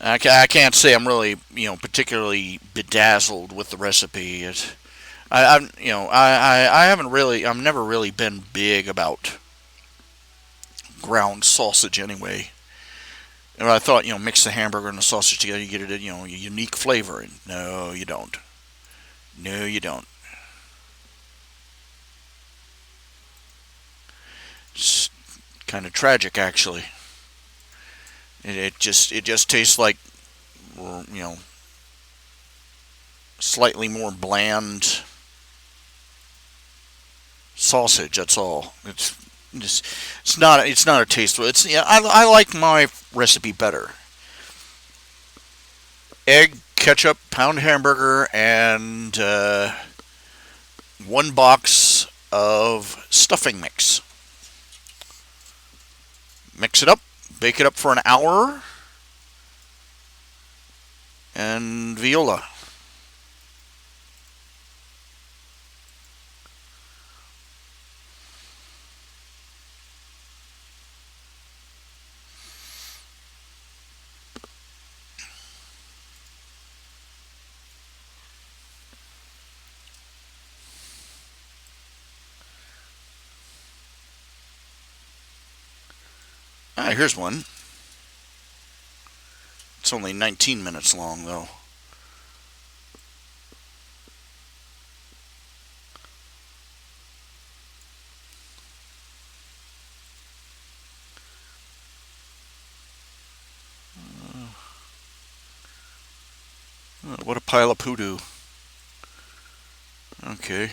I can't say I'm really, particularly bedazzled with the recipe. I haven't really, I've never really been big about ground sausage anyway. And I thought, mix the hamburger and the sausage together, you get it, a unique flavor. And no, you don't. No, you don't. It's kind of tragic, actually. It just tastes like, you know, slightly more bland sausage. That's all. Just it's not a taste. It's yeah. I like my recipe better. Egg, ketchup, pound hamburger, and 1 box of stuffing mix. Mix it up, bake it up for an hour, and viola. Ah, here's one. It's only 19 minutes long, though. What a pile of poodoo. Okay.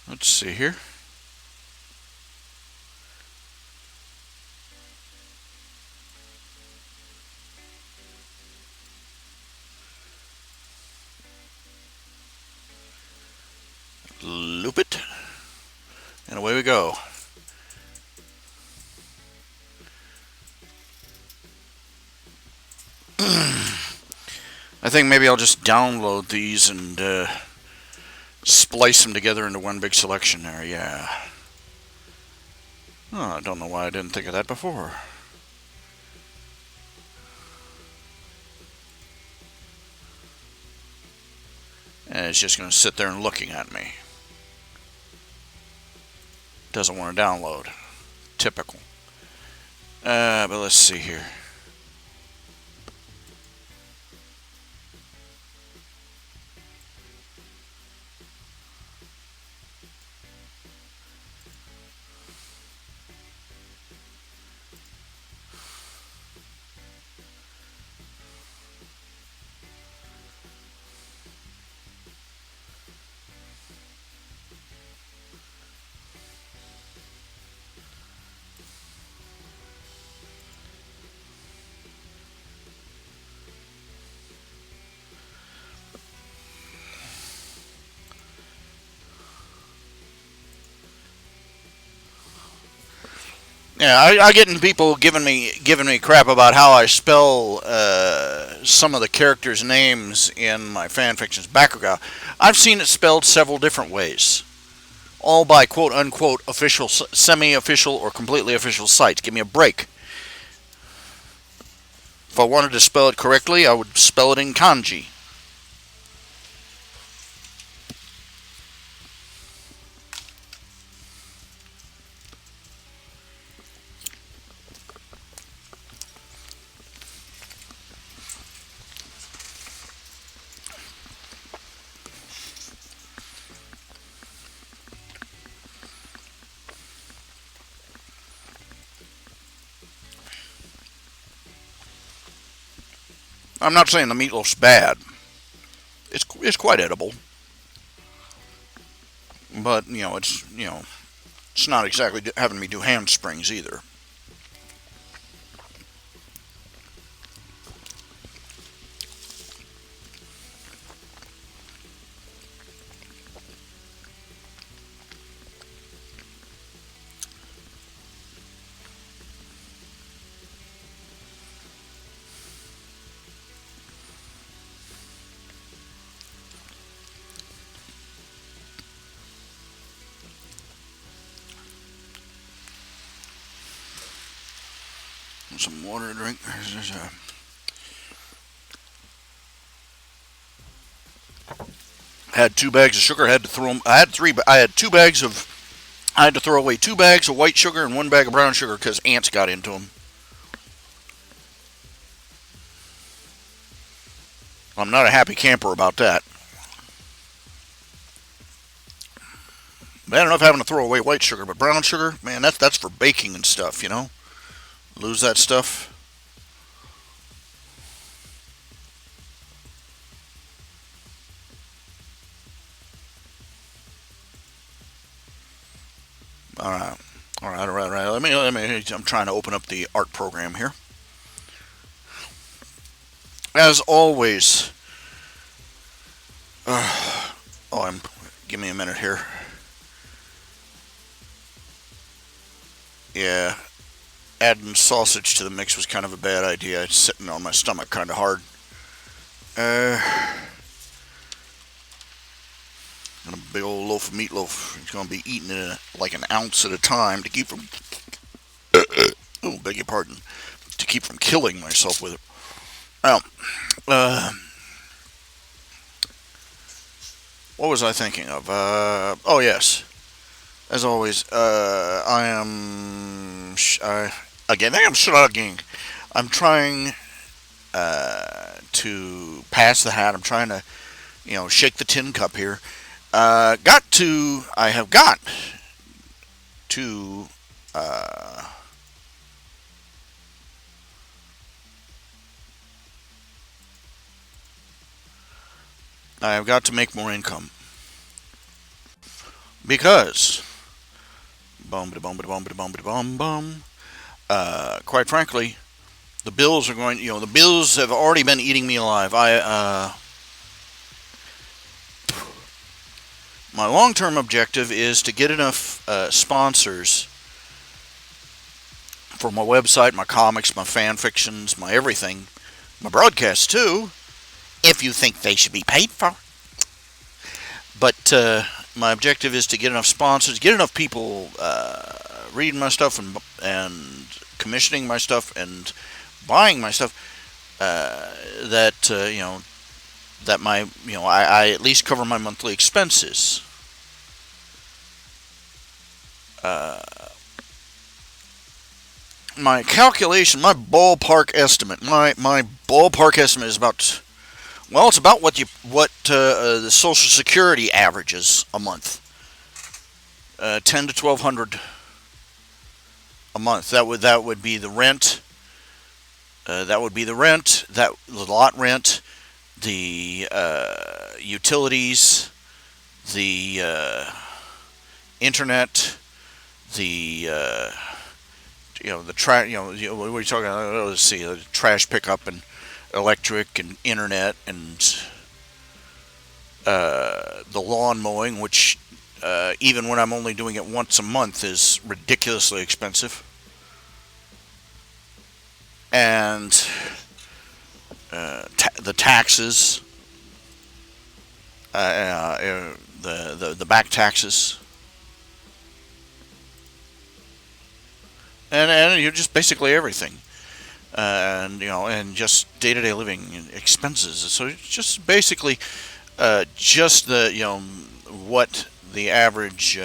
Let's see here. Loop it. And away we go. I think maybe I'll just download these and splice them together into one big selection there. Yeah. Oh, I don't know why I didn't think of that before. And it's just going to sit there and looking at me. Doesn't want to download. Typical. But let's see here. Yeah, I get people giving me crap about how I spell some of the characters' names in my fan fiction's background. I've seen it spelled several different ways, all by quote unquote official, semi-official, or completely official sites. Give me a break. If I wanted to spell it correctly, I would spell it in kanji. I'm not saying the meatloaf's bad. It's quite edible, but it's not exactly having me do handsprings either. Some water to drink. Had 2 bags of sugar. I had to throw them. I had 2 bags of. I had to throw away 2 bags of white sugar and 1 bag of brown sugar because ants got into them. I'm not a happy camper about that. Bad enough having to throw away white sugar, but brown sugar, man, that's for baking and stuff, you know. Lose that stuff. All right, all right, all right, all right. Let me. I'm trying to open up the art program here. As always. Give me a minute here. Yeah, adding sausage to the mix was kind of a bad idea. It's sitting on my stomach kind of hard. And a big old loaf of meatloaf. He's going to be eating it like an ounce at a time to keep from. Oh, beg your pardon. To keep from killing myself with it. Now, what was I thinking of? Oh yes. As always, I am. Again, I am slugging. I'm trying to pass the hat. I'm trying to, shake the tin cup here. I have got to. I have got to make more income because, quite frankly, the bills are going. The bills have already been eating me alive. My long-term objective is to get enough sponsors for my website, my comics, my fan fictions, my everything, my broadcasts too, if you think they should be paid for. But my objective is to get enough sponsors, get enough people reading my stuff and commissioning my stuff and buying my stuff that I at least cover my monthly expenses. My calculation, my ballpark estimate is about. Well, it's about what the Social Security averages a month, $10 to $1,200 a month. That would be the rent. The lot rent, the utilities, the internet, the what are you talking about? Let's see, the trash pickup and electric and internet and the lawn mowing, which even when I'm only doing it once a month is ridiculously expensive, and the taxes, the back taxes, and you're just basically everything. And just day-to-day living expenses. So it's just basically just the what the average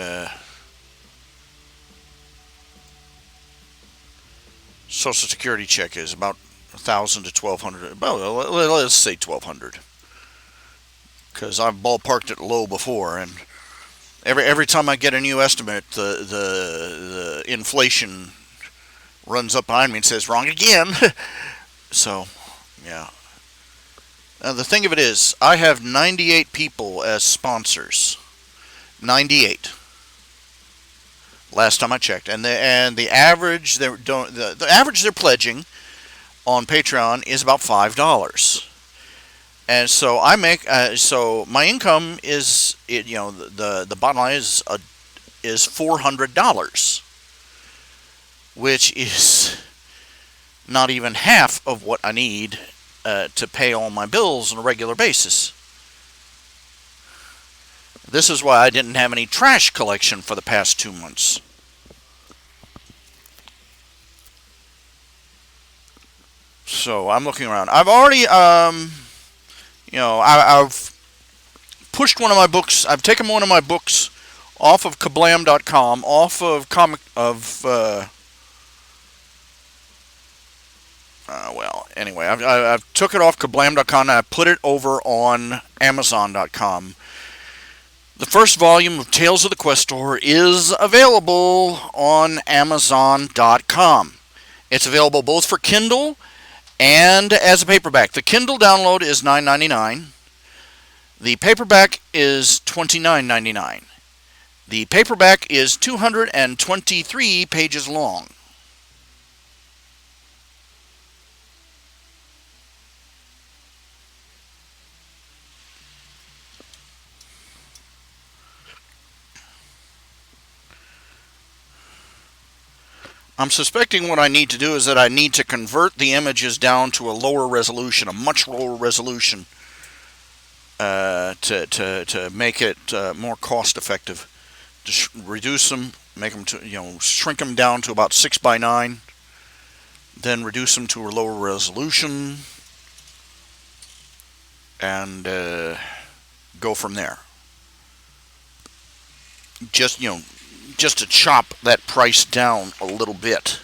Social Security check is, about $1,000 to $1,200. Well, let's say $1,200, because I've ballparked it low before, and every time I get a new estimate, the inflation runs up behind me and says, wrong again. So, yeah. Now, the thing of it is, I have 98 people as sponsors. 98. Last time I checked. And the average the average they're pledging on Patreon is about $5. And so I make so my income is the bottom line is $400. Which is not even half of what I need to pay all my bills on a regular basis. This is why I didn't have any trash collection for the past 2 months. So I'm looking around. I've already, I've pushed one of my books. I've taken one of my books off of Kablam.com, off of anyway, I've took it off Kablam.com and I put it over on Amazon.com. The first volume of Tales of the Questor is available on Amazon.com. It's available both for Kindle and as a paperback. The Kindle download is $9.99. The paperback is $29.99. The paperback is 223 pages long. I'm suspecting what I need to do is that I need to convert the images down to a lower resolution, a much lower resolution, to make it more cost effective. Just reduce them, make them to, shrink them down to about 6:9, then reduce them to a lower resolution, and go from there. Just to chop that price down a little bit.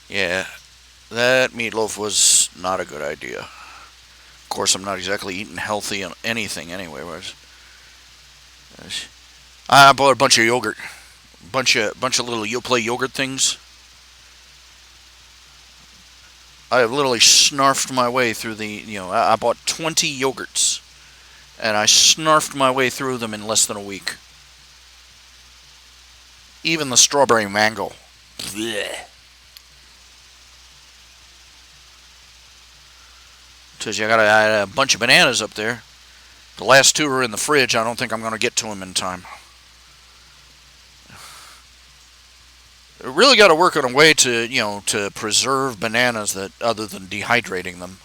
Yeah, that meatloaf was not a good idea. Of course, I'm not exactly eating healthy on anything anyway. I bought a bunch of yogurt, bunch of little Yoplait yogurt things. I have literally snarfed my way through I bought 20 yogurts, and I snarfed my way through them in less than a week. Even the strawberry mango. Blech. Because I got a bunch of bananas up there. The last two are in the fridge. I don't think I'm going to get to them in time. Really got to work on a way to preserve bananas that other than dehydrating them.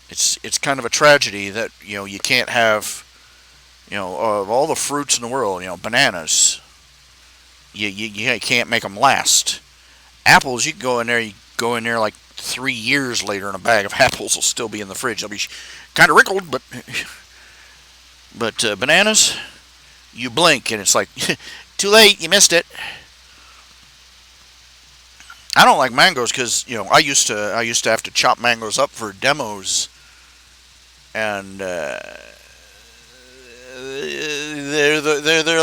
It's kind of a tragedy that you can't have of all the fruits in the world, bananas. You can't make them last. Apples, you can go in there like 3 years later, and a bag of apples will still be in the fridge. They'll be kind of wrinkled, but bananas, you blink and it's like too late, you missed it. I don't like mangoes because I used to have to chop mangoes up for demos, and they're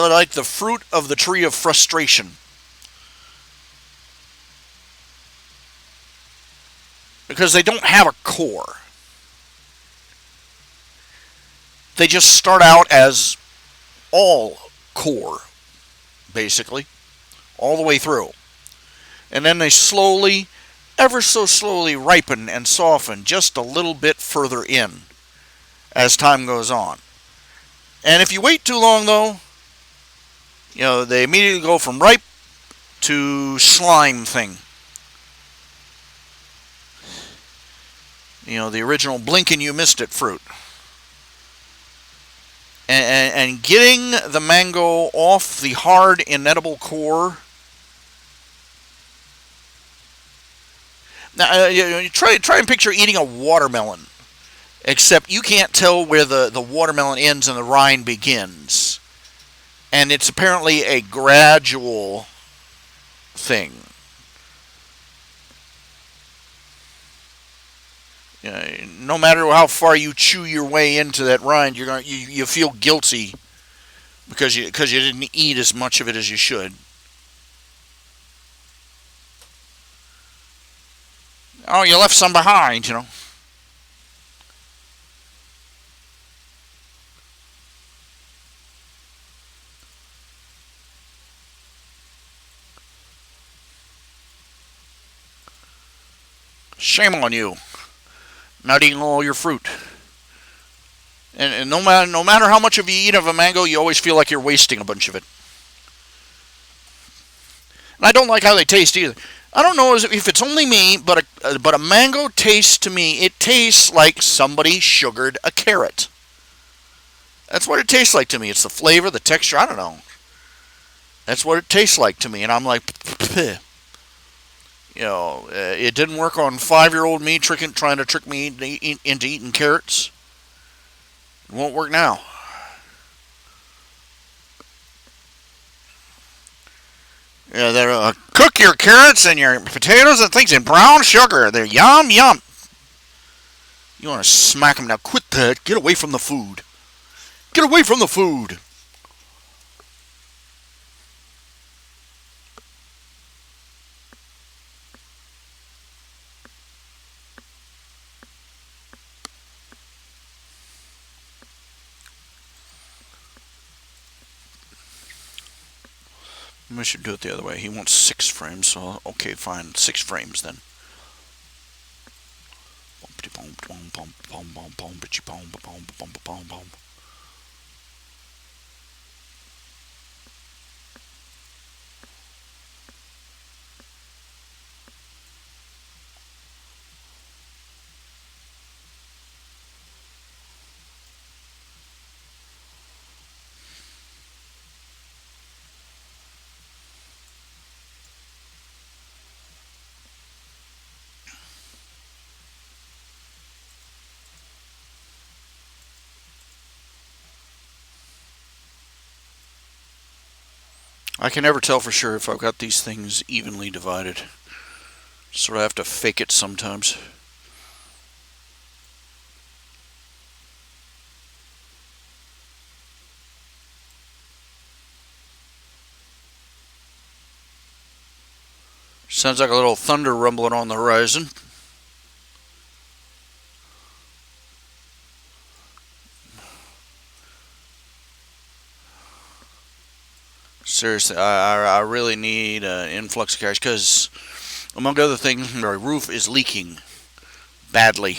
like the fruit of the tree of frustration. Because they don't have a core. They just start out as all core, basically, all the way through. And then they slowly, ever so slowly, ripen and soften just a little bit further in as time goes on. And if you wait too long, though, they immediately go from ripe to slime thing. The original blink and you missed it fruit. And getting the mango off the hard, inedible core. Now, try and picture eating a watermelon. Except you can't tell where the watermelon ends and the rind begins. And it's apparently a gradual thing. No matter how far you chew your way into that rind, you feel guilty because you didn't eat as much of it as you should. Oh, you left some behind, Shame on you. Not eating all your fruit. And no matter how much of you eat of a mango, you always feel like you're wasting a bunch of it. And I don't like how they taste either. I don't know if it's only me, but a mango tastes to me. It tastes like somebody sugared a carrot. That's what it tastes like to me. It's the flavor, the texture. I don't know. That's what it tastes like to me, and I'm like, it didn't work on 5-year-old me trying to trick me into eating carrots. It won't work now. Yeah, cook your carrots and your potatoes and things in brown sugar. They're yum yum. You want to smack them now? Quit that. Get away from the food. Get away from the food. I should do it the other way. He wants 6 frames, so okay, fine. 6 frames then. I can never tell for sure if I've got these things evenly divided. Sort of have to fake it sometimes. Sounds like a little thunder rumbling on the horizon. Seriously, I really need an influx of cash because, among other things, my roof is leaking badly.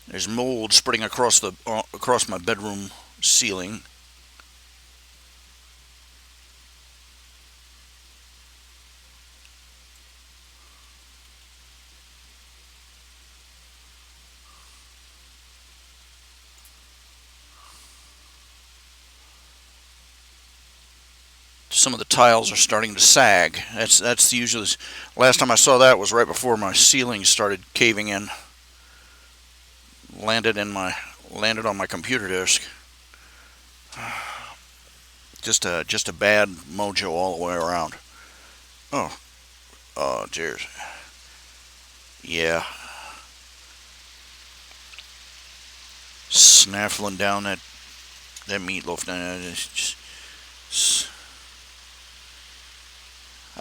There's mold spreading across my bedroom ceiling. Some of the tiles are starting to sag. That's usually. Last time I saw that was right before my ceiling started caving in. Landed on my computer desk. Just a bad mojo all the way around. Oh, cheers. Yeah, snaffling down that meatloaf.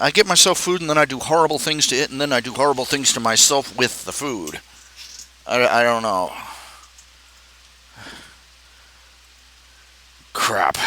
I get myself food and then I do horrible things to it and then I do horrible things to myself with the food. I don't know. Crap.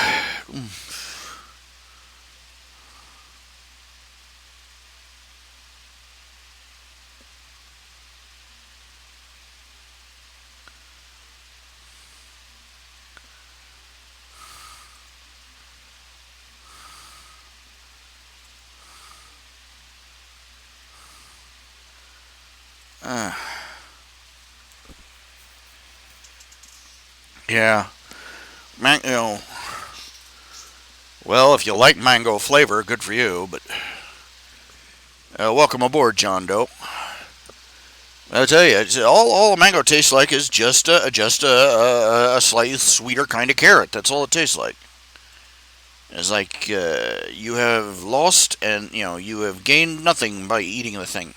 Uh, yeah. Well, if you like mango flavor, good for you, but welcome aboard, John Doe. I tell you, all a mango tastes like is just a slightly sweeter kind of carrot. That's all it tastes like. It's like you have lost and you have gained nothing by eating the thing.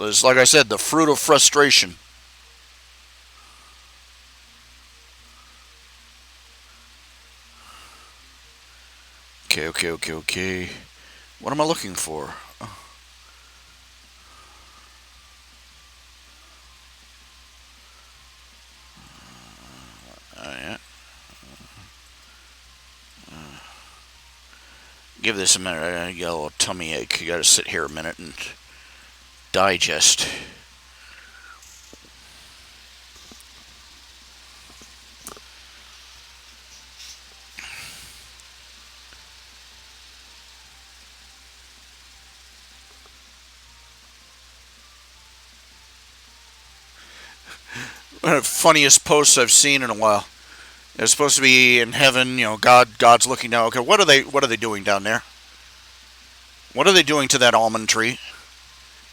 It's like I said, the fruit of frustration. Okay. What am I looking for? Yeah. Give this a minute. I got a little tummy ache. You got to sit here a minute and digest. Funniest posts I've seen in a while. They're supposed to be in heaven. God's looking down. Okay, what are they doing down there? What are they doing to that almond tree?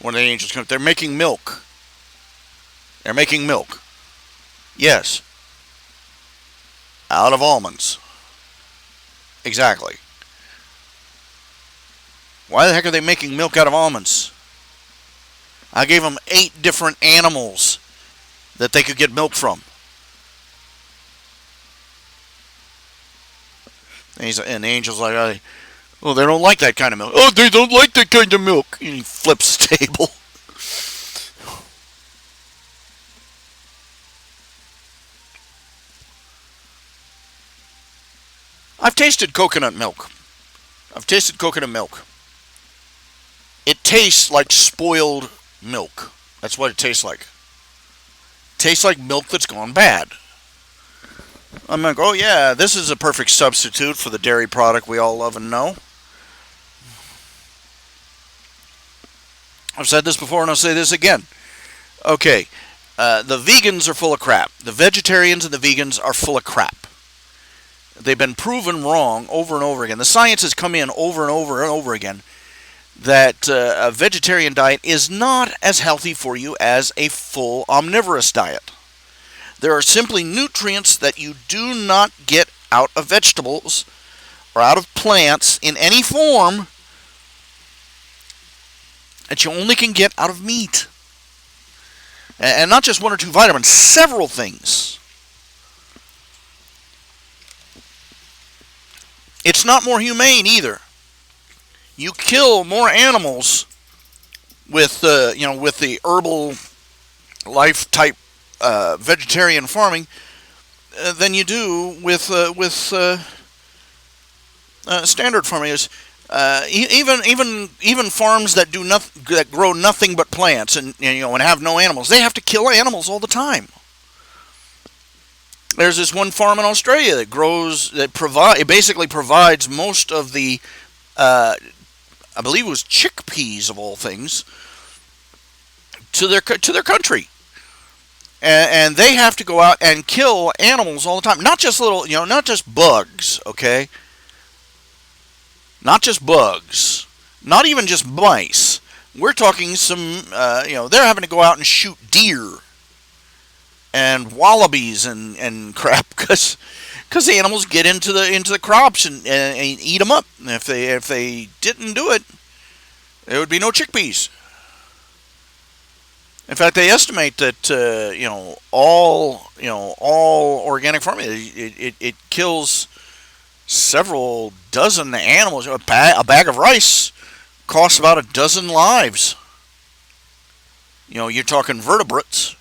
When the angels come, they're making milk. They're making milk. Yes. Out of almonds. Exactly. Why the heck are they making milk out of almonds? I gave them 8 different animals that they could get milk from. And the angel's like, oh, they don't like that kind of milk. Oh, they don't like that kind of milk. And he flips the table. I've tasted coconut milk. It tastes like spoiled milk. That's what it tastes like. It tastes like milk that's gone bad. I'm like, oh yeah, this is a perfect substitute for the dairy product we all love and know. I've said this before and I'll say this again. Okay, the vegans are full of crap. The vegetarians and the vegans are full of crap. They've been proven wrong over and over again. The science has come in over and over and over again that a vegetarian diet is not as healthy for you as a full omnivorous diet. There are simply nutrients that you do not get out of vegetables or out of plants in any form that you only can get out of meat. And not just 1 or 2 vitamins, several things. It's not more humane either. You kill more animals with the herbal life type vegetarian farming than you do with standard farming. Even farms that that grow nothing but plants and have no animals, they have to kill animals all the time. There's this one farm in Australia it basically provides most of the I believe it was chickpeas of all things to their country. And they have to go out and kill animals all the time. Not just not just bugs, okay? Not just bugs. Not even just mice. We're talking some, they're having to go out and shoot deer and wallabies and crap because the animals get into the crops and eat them up. And if they didn't do it, there would be no chickpeas. In fact, they estimate that all organic farming it kills several dozen animals. A bag of rice costs about a dozen lives. You're talking vertebrates.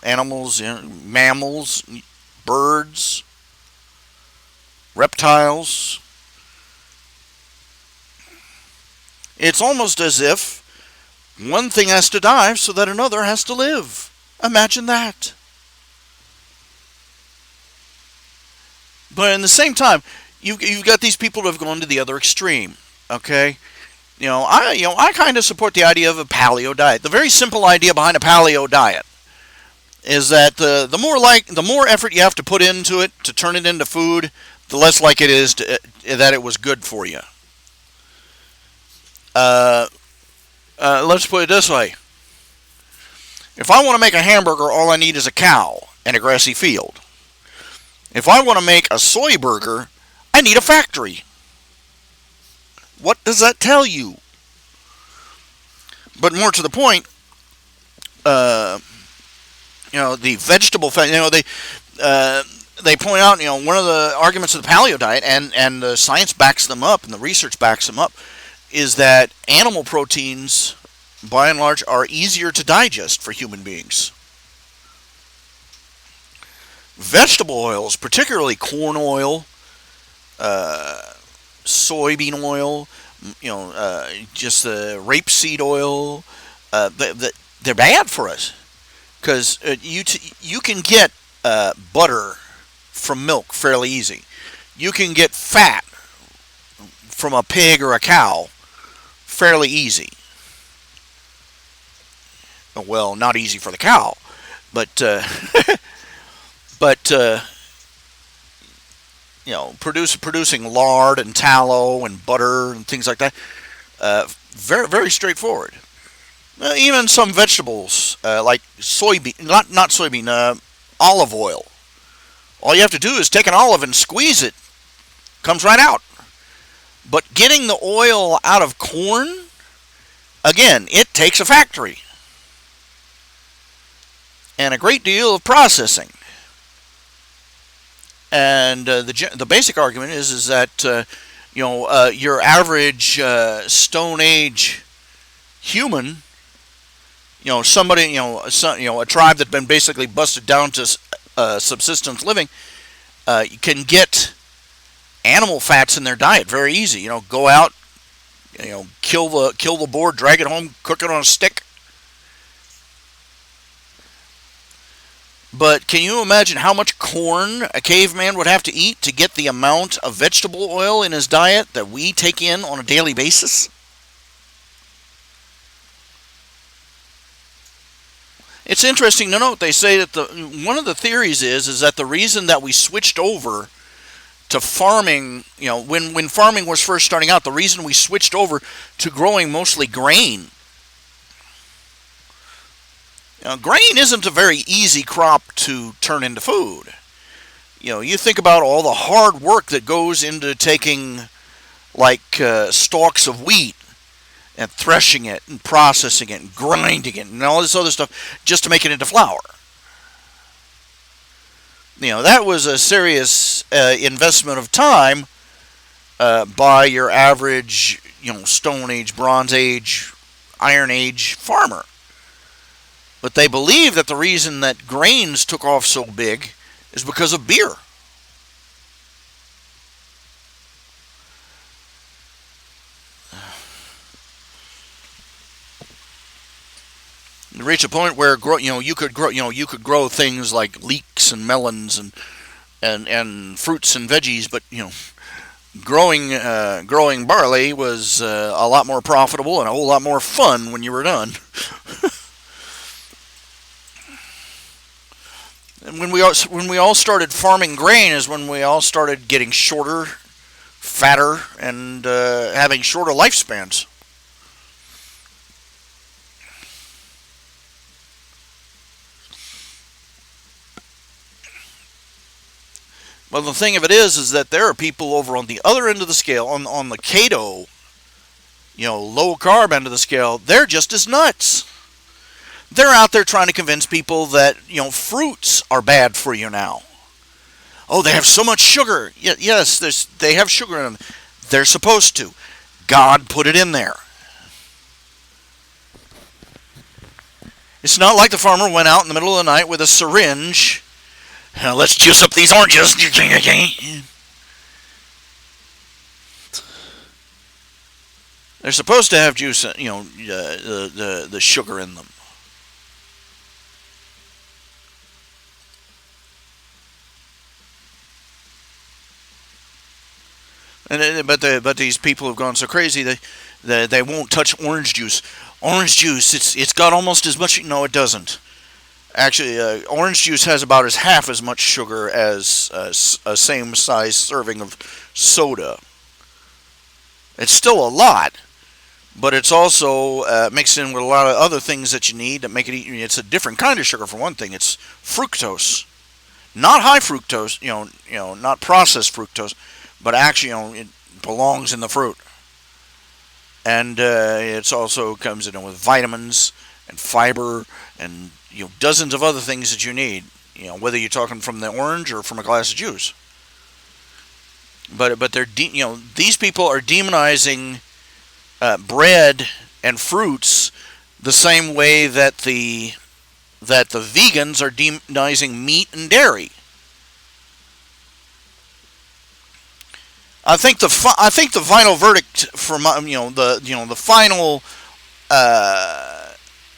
Animals, mammals, birds, reptiles. It's almost as if one thing has to die so that another has to live. Imagine that. But in the same time, you've got these people who have gone to the other extreme. Okay, I kind of support the idea of a paleo diet. The very simple idea behind a paleo diet is that the more effort you have to put into it to turn it into food, the less like it is that it was good for you. Let's put it this way. If I want to make a hamburger, all I need is a cow and a grassy field. If I want to make a soy burger, I need a factory. What does that tell you? But more to the point, the vegetable fat, they point out, one of the arguments of the paleo diet, and the science backs them up and the research backs them up, is that animal proteins, by and large, are easier to digest for human beings. Vegetable oils, particularly corn oil, soybean oil, just the rapeseed oil, they're bad for us because you can get butter from milk fairly easy. You can get fat from a pig or a cow fairly easy. Well, not easy for the cow, But but producing lard and tallow and butter and things like that, very very straightforward. Even some vegetables like soybean, not soybean, olive oil. All you have to do is take an olive and squeeze it. Comes right out. But getting the oil out of corn, again, it takes a factory and a great deal of processing. And the basic argument is that your average Stone Age human, somebody, a tribe that's been basically busted down to subsistence living, can get animal fats in their diet very easy. Go out, kill the boar, drag it home, cook it on a stick. But can you imagine how much corn a caveman would have to eat to get the amount of vegetable oil in his diet that we take in on a daily basis? It's interesting to note, they say that one of the theories is that the reason that we switched over to farming, when farming was first starting out, the reason we switched over to growing mostly grain. Grain isn't a very easy crop to turn into food. You think about all the hard work that goes into taking stalks of wheat and threshing it and processing it and grinding it and all this other stuff just to make it into flour. That was a serious investment of time by your average, Stone Age, Bronze Age, Iron Age farmer. But they believe that the reason that grains took off so big is because of beer. You reach a point where you could grow things like leeks and melons and fruits and veggies, but growing barley was a lot more profitable and a whole lot more fun when you were done. And when we all started farming grain is when we all started getting shorter, fatter, and having shorter lifespans. Well, the thing of it is that there are people over on the other end of the scale, on the keto, low carb end of the scale. They're just as nuts. They're out there trying to convince people that, fruits are bad for you now. Oh, they have so much sugar. Yes, they have sugar in them. They're supposed to. God put it in there. It's not like the farmer went out in the middle of the night with a syringe. Let's juice up these oranges. They're supposed to have juice, the sugar in them. But these people have gone so crazy they won't touch orange juice. Orange juice, it's got almost as much. No, it doesn't. Actually, orange juice has about half as much sugar as a same size serving of soda. It's still a lot, but it's also mixed in with a lot of other things that you need that make it. It's a different kind of sugar for one thing. It's fructose, not high fructose. Not processed fructose. But actually, it belongs in the fruit. And it also comes in with vitamins and fiber and dozens of other things that you need. Whether you're talking from the orange or from a glass of juice. But they're these people are demonizing bread and fruits the same way that the vegans are demonizing meat and dairy. I think the final verdict for the final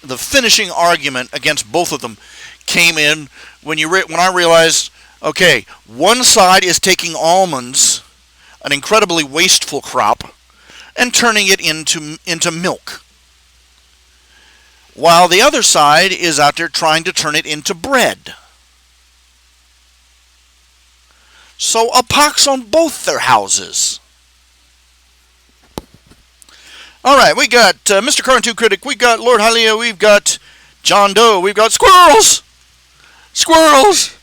the finishing argument against both of them came in when I realized, okay, one side is taking almonds, an incredibly wasteful crop, and turning it into milk. while the other side is out there trying to turn it into bread. So a pox on both their houses. All right, we got Mr. Cartoon Critic, we got Lord Hylia, we've got John Doe, we've got squirrels! Squirrels!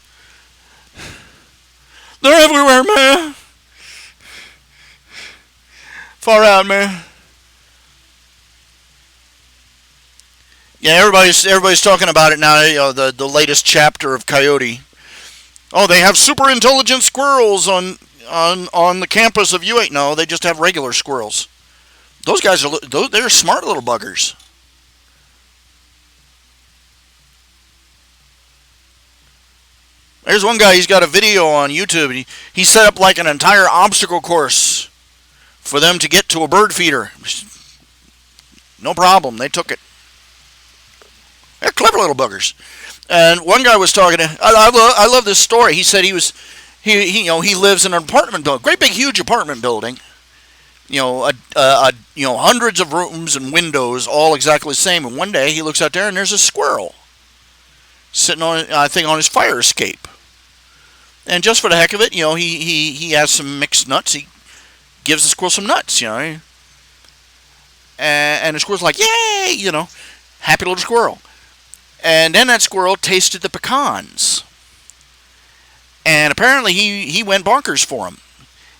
They're everywhere, man! Far out, man. Yeah, everybody's talking about it now, you know, the latest chapter of Coyote. Oh, they have super intelligent squirrels on the campus of U8. No, they just have regular squirrels. Those guys they're smart little buggers. There's one guy, he's got a video on YouTube. He set up like an entire obstacle course for them to get to a bird feeder. No problem, they took it. They're clever little buggers. And one guy was talking to, I love this story. He said he lives in an apartment building, great big huge apartment building. Hundreds of rooms and windows, all exactly the same. And one day he looks out there and there's a squirrel sitting on, I think, on his fire escape. And just for the heck of it, he has some mixed nuts. He gives the squirrel some nuts, and the squirrel's like, yay, happy little squirrel. And then that squirrel tasted the pecans. And apparently he went bonkers for them.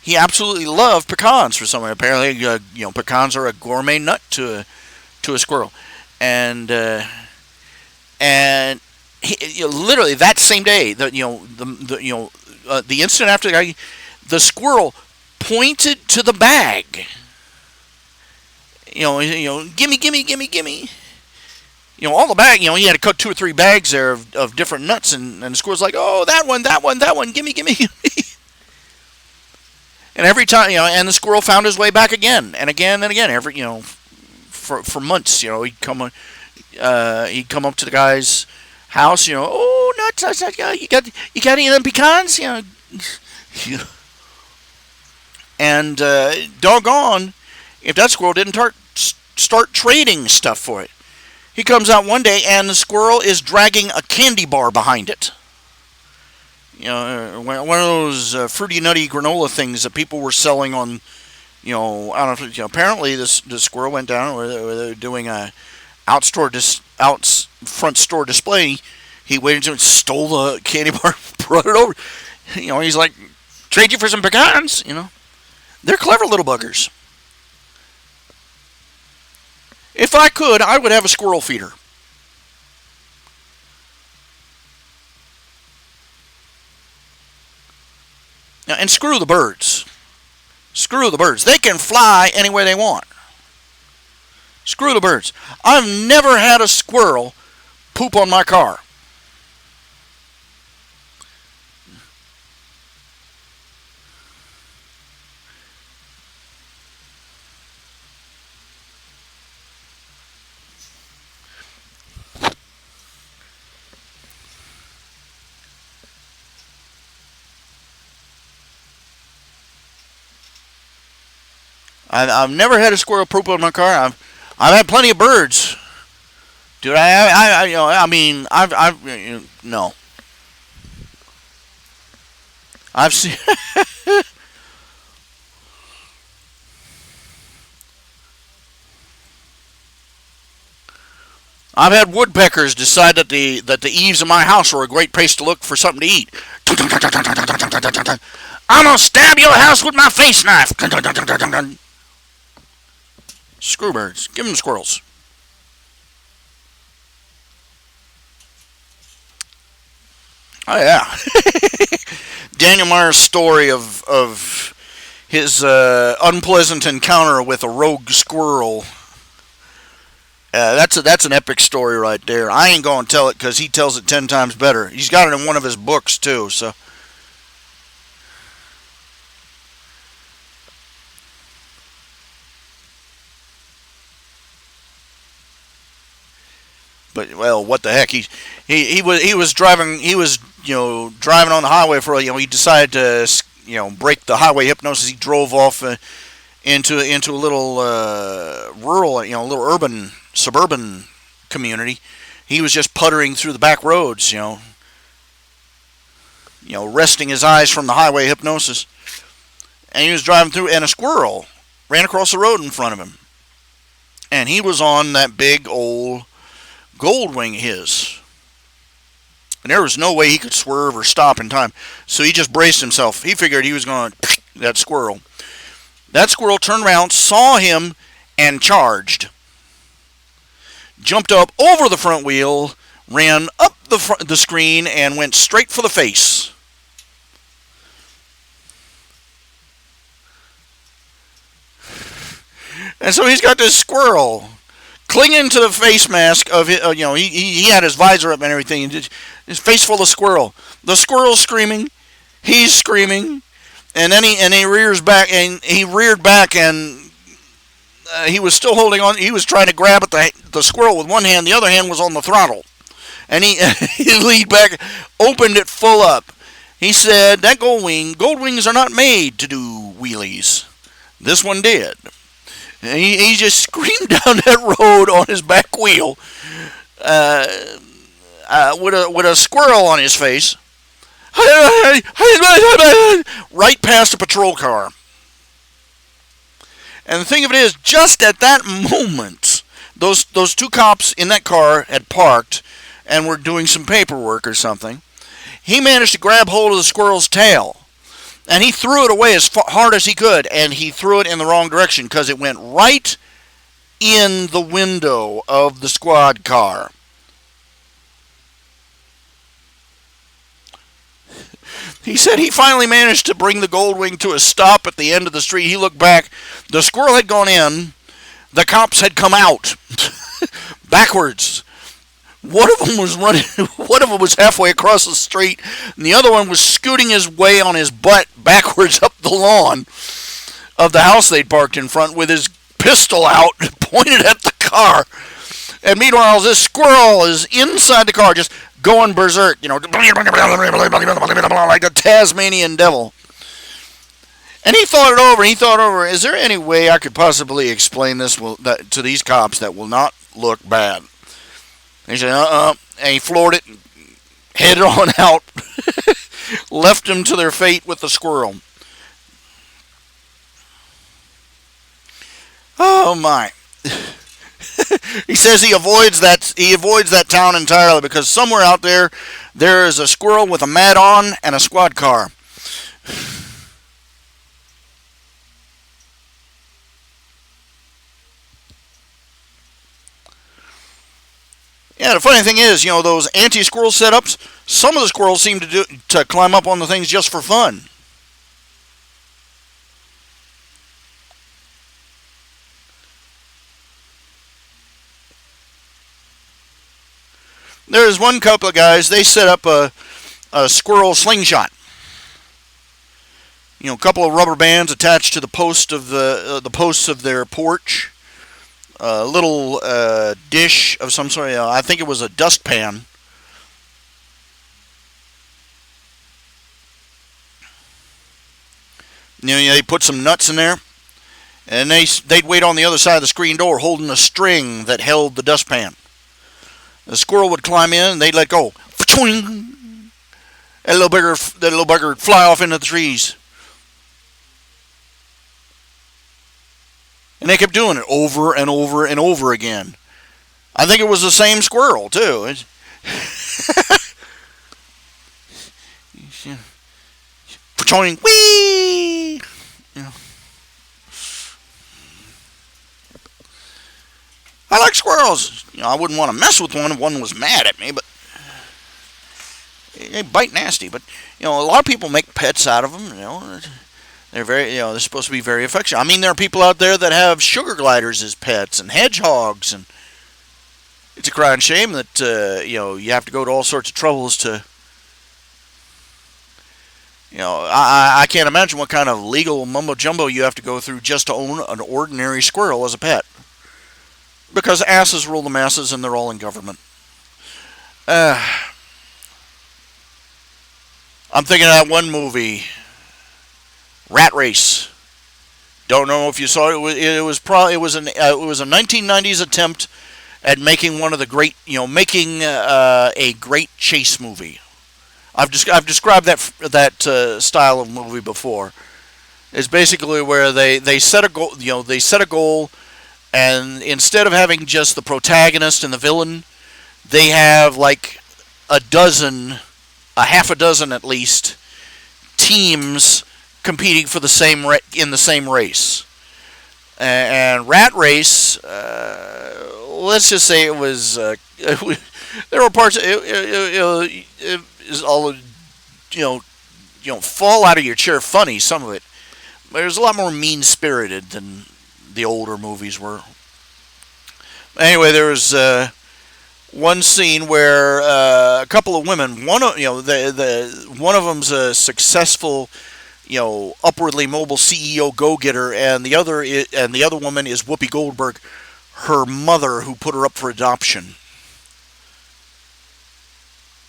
He absolutely loved pecans for someone. Apparently, pecans are a gourmet nut to a squirrel. And literally that same day, the instant after the squirrel pointed to the bag. Gimme. All the bag, he had to cut 2 or 3 bags there of different nuts, and the squirrel's like, oh, that one, gimme. And every time, and the squirrel found his way back again and again and again. For months, he'd come up to the guy's house, oh, nuts, you got any of them pecans, and doggone, if that squirrel didn't start trading stuff for it. He comes out one day and the squirrel is dragging a candy bar behind it. One of those fruity nutty granola things that people were selling on, I don't know. Apparently, the squirrel went down where they were doing a front store display. He waited until it stole the candy bar, brought it over. He's like, trade you for some pecans. They're clever little buggers. If I could, I would have a squirrel feeder. Now, and screw the birds. Screw the birds. They can fly anywhere they want. Screw the birds. I've never had a squirrel poop on my car. I've never had a squirrel poop on my car. I've had plenty of birds, dude. No. I've seen. I've had woodpeckers decide that the eaves of my house are a great place to look for something to eat. I'm gonna stab your house with my face knife. Screw birds. Give them squirrels. Oh yeah. Daniel Meyer's story of his unpleasant encounter with a rogue squirrel. That's an epic story right there. I ain't gonna tell it because he tells it 10 times better. He's got it in one of his books too. So. But well, what the heck? He was driving driving on the highway for he decided to break the highway hypnosis. He drove off into a little rural little urban suburban community. He was just puttering through the back roads, resting his eyes from the highway hypnosis. And he was driving through, and a squirrel ran across the road in front of him. And he was on that big old Goldwing of his. And there was no way he could swerve or stop in time. So he just braced himself. He figured he was going to that squirrel. That squirrel turned around, saw him, and charged. Jumped up over the front wheel, ran up the screen, and went straight for the face. And so he's got this squirrel clinging to the face mask of his, he had his visor up and everything, his face full of squirrel. The squirrel's screaming, he's screaming, and then he rears back, and he reared back, and he was still holding on. He was trying to grab at the squirrel with one hand, the other hand was on the throttle, and he leaned back, opened it full up. He said, "That Goldwings are not made to do wheelies. This one did." And he just screamed down that road on his back wheel with a squirrel on his face, right past a patrol car. And the thing of it is, just at that moment, those two cops in that car had parked and were doing some paperwork or something. He managed to grab hold of the squirrel's tail. And he threw it away as hard as he could, and he threw it in the wrong direction because it went right in the window of the squad car. He said he finally managed to bring the Goldwing to a stop at the end of the street. He looked back. The squirrel had gone in. The cops had come out backwards. One of them was running. One of them was halfway across the street, and the other one was scooting his way on his butt backwards up the lawn of the house they'd parked in front with his pistol out, pointed at the car. And meanwhile, this squirrel is inside the car, just going berserk, like a Tasmanian devil. And he thought it over. Is there any way I could possibly explain this to these cops that will not look bad? He said, and he floored it and headed on out. Left them to their fate with the squirrel. Oh my. He says he avoids that town entirely because somewhere out there is a squirrel with a mat on and a squad car. Yeah, the funny thing is, those anti-squirrel setups, some of the squirrels seem to climb up on the things just for fun. There's one couple of guys, they set up a squirrel slingshot. A couple of rubber bands attached to the post of the posts of their porch. A little dish of some sort. I think it was a dustpan. They put some nuts in there, and they'd wait on the other side of the screen door, holding a string that held the dustpan. The squirrel would climb in, and they'd let go. That little bugger would fly off into the trees. And they kept doing it over and over and over again. I think it was the same squirrel, too. Whee! I like squirrels. I wouldn't want to mess with one if one was mad at me, but they bite nasty. But a lot of people make pets out of them. They're they're supposed to be very affectionate. I mean, there are people out there that have sugar gliders as pets and hedgehogs, and it's a crying shame that you have to go to all sorts of troubles to. I can't imagine what kind of legal mumbo jumbo you have to go through just to own an ordinary squirrel as a pet. Because asses rule the masses, and they're all in government. I'm thinking of that one movie, Rat Race. Don't know if you saw it. It was a 1990s attempt at making one of the great, making a great chase movie. I've described that style of movie before. It's basically where they set a goal, they set a goal, and instead of having just the protagonist and the villain, they have like a half a dozen at least, teams competing for the in the same race. And Rat Race, let's just say it was. There were parts. It is all fall out of your chair funny. Some of it, but it was a lot more mean spirited than the older movies were. Anyway, there was one scene where a couple of women, one of them's a successful, upwardly mobile CEO go-getter, and the other woman is Whoopi Goldberg, her mother who put her up for adoption.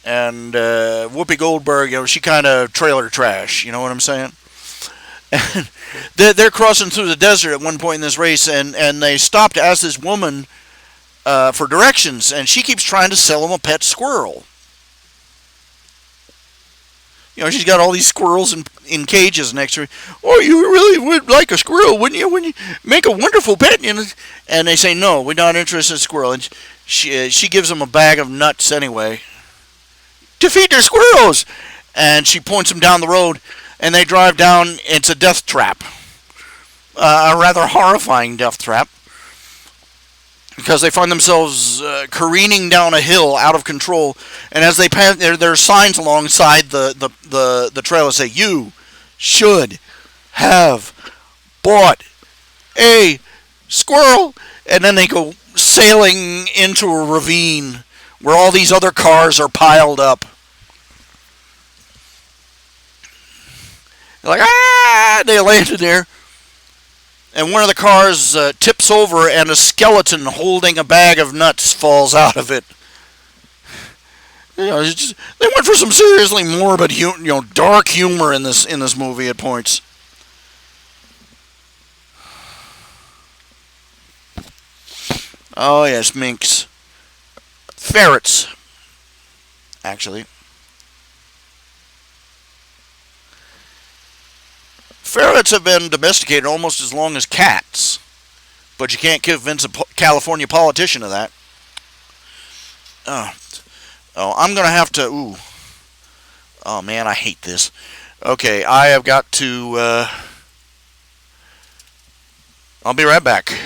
And Whoopi Goldberg, she kind of trailer trash. You know what I'm saying? And they're crossing through the desert at one point in this race, and they stop to ask this woman for directions, and she keeps trying to sell them a pet squirrel. She's got all these squirrels in cages next to her. Oh, you really would like a squirrel, wouldn't you? Wouldn't you make a wonderful pet? And they say, no, we're not interested in a squirrel. And she gives them a bag of nuts anyway to feed their squirrels. And she points them down the road, and they drive down. It's a death trap, a rather horrifying death trap, because they find themselves careening down a hill out of control, and as they pass, there are signs alongside the trail that say, "You should have bought a squirrel," and then they go sailing into a ravine where all these other cars are piled up. They're like, ah! They landed there. And one of the cars tips over, and a skeleton holding a bag of nuts falls out of it. They went for some seriously morbid, dark humor in this movie at points. Oh yes, minks, ferrets, actually. Ferrets have been domesticated almost as long as cats, but you can't convince a California politician of that. I'm going to have to... Ooh. Oh, man, I hate this. Okay, I have got to... I'll be right back.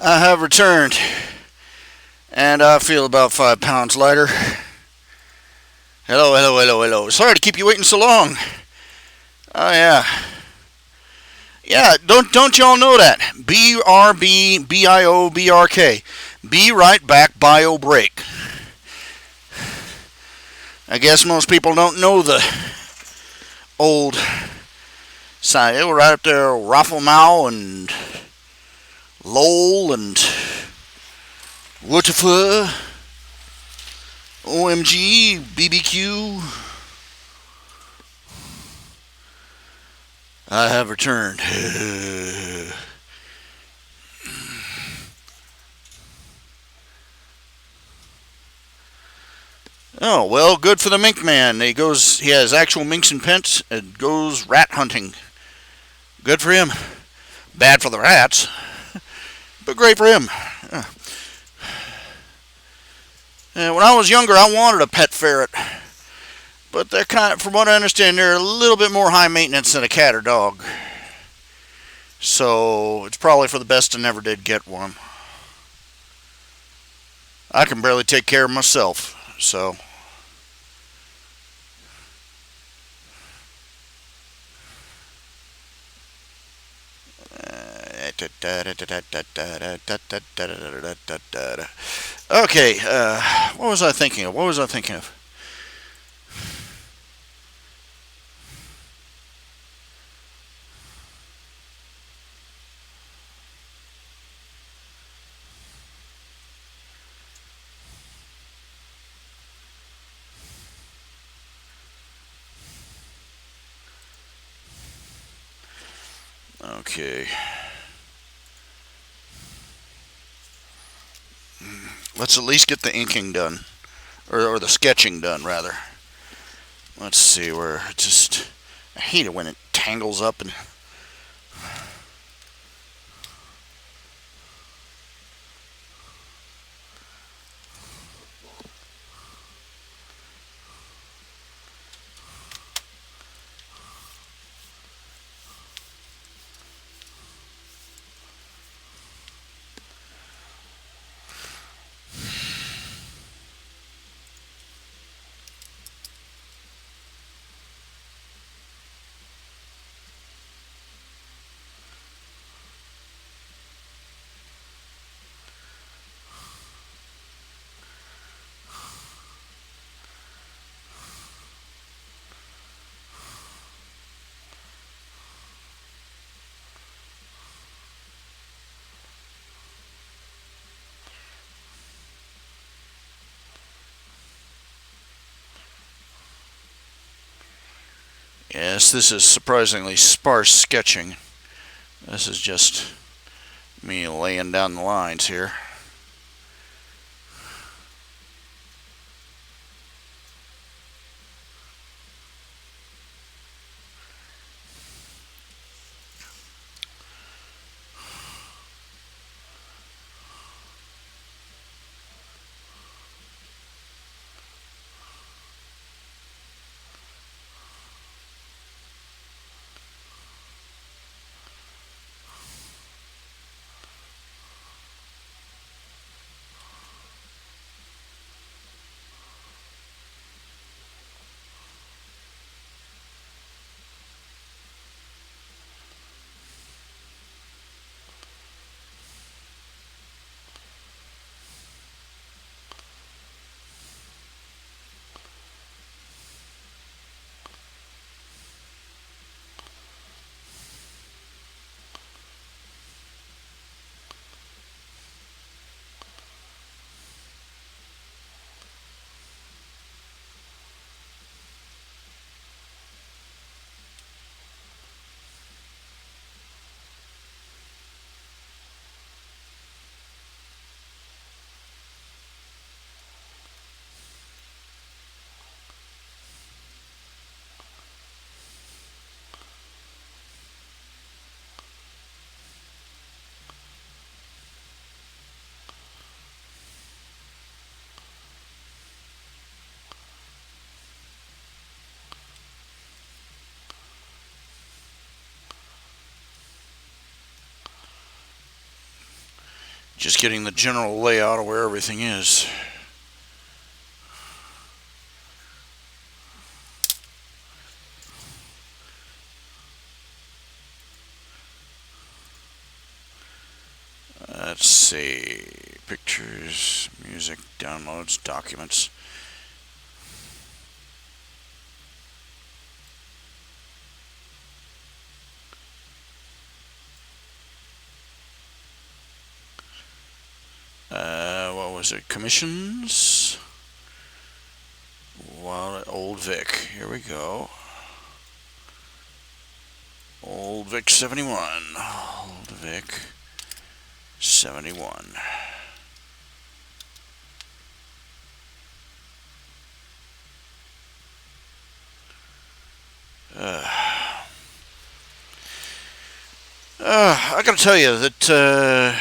I have returned, and I feel about 5 pounds lighter. Hello, hello, hello, hello. Sorry to keep you waiting so long. Oh yeah, yeah. Don't y'all know that? BRBBIOBRK. Be right back. Bio break. I guess most people don't know the old sign. They were right up there, Rafflemow and Lowell and Wootifer, OMG, BBQ. I have returned. Oh well, good for the mink man. He has actual minks and pets and goes rat hunting. Good for him. Bad for the rats, but great for him. When I was younger, I wanted a pet ferret, but from what I understand, they're a little bit more high maintenance than a cat or dog. So it's probably for the best I never did get one. I can barely take care of myself, so. Okay, what was I thinking of? Okay. Let's at least get the inking done. Or the sketching done, rather. Let's see where it just. I hate it when it tangles up and. Yes, this is surprisingly sparse sketching. This is just me laying down the lines here. Just getting the general layout of where everything is. Let's see. Pictures, music, downloads, documents. What was it? Commissions. Old Vic. Here we go. Old Vic 71. Old Vic 71. I gotta tell you that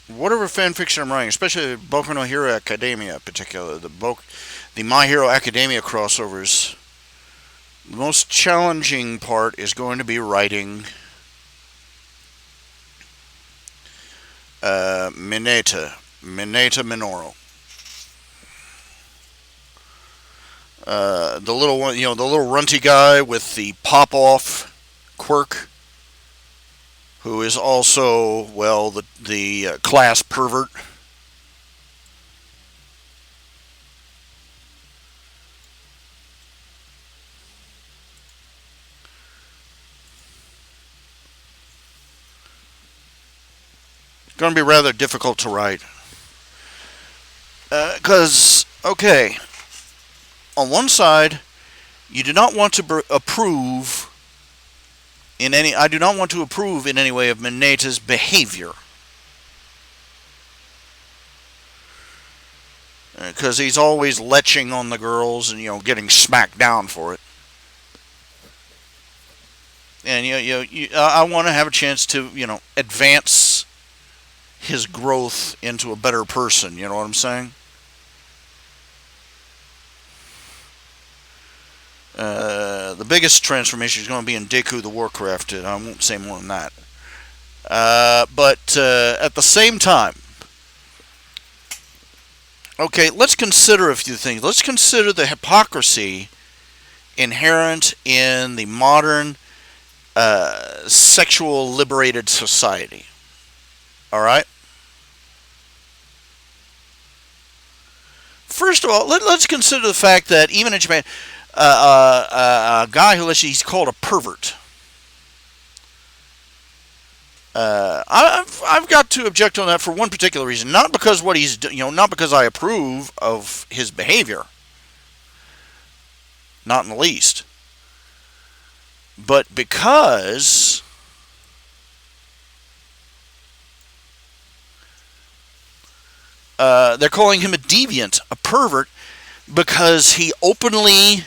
whatever fan fiction I'm writing, especially Boku no Hero Academia in particular, the My Hero Academia crossovers, the most challenging part is going to be writing Mineta Minoru. The little one, the little runty guy with the pop-off quirk, who is also, well, the class pervert. It's going to be rather difficult to write. Because, okay, on one side, you do not want to approve I do not want to approve in any way of Mineta's behavior. Because he's always leching on the girls and, getting smacked down for it. And, I want to have a chance to, advance his growth into a better person. You know what I'm saying? The biggest transformation is going to be in Deku the Warcrafted. I won't say more than that. But at the same time, okay, let's consider a few things. Let's consider the hypocrisy inherent in the modern sexual liberated society. All right? First of all, let's consider the fact that even in Japan, a guy he's called a pervert. I've got to object on that for one particular reason, not because not because I approve of his behavior, not in the least, but because they're calling him a deviant, a pervert, because he openly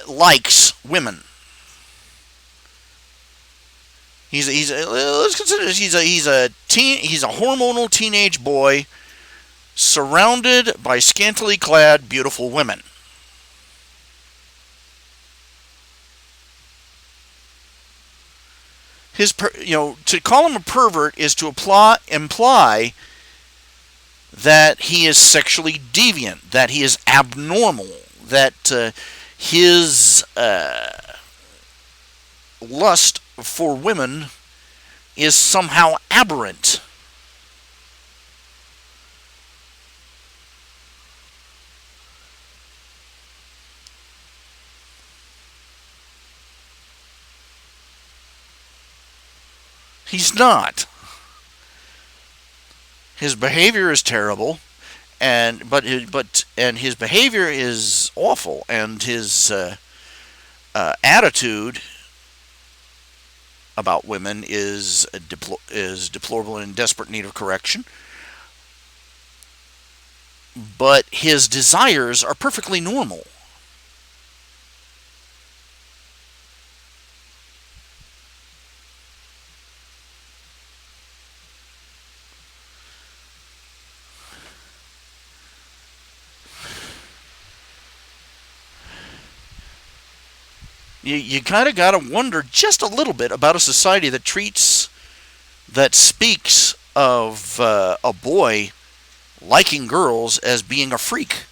likes women. Let's consider this. He's a hormonal teenage boy surrounded by scantily clad, beautiful women. To call him a pervert is to imply that he is sexually deviant, that he is abnormal, that his lust for women is somehow aberrant. He's not. His behavior is terrible, and his behavior is awful, and his attitude about women is deplorable and in desperate need of correction. But his desires are perfectly normal. You kind of got to wonder just a little bit about a society that treats that speaks of a boy liking girls as being a freak.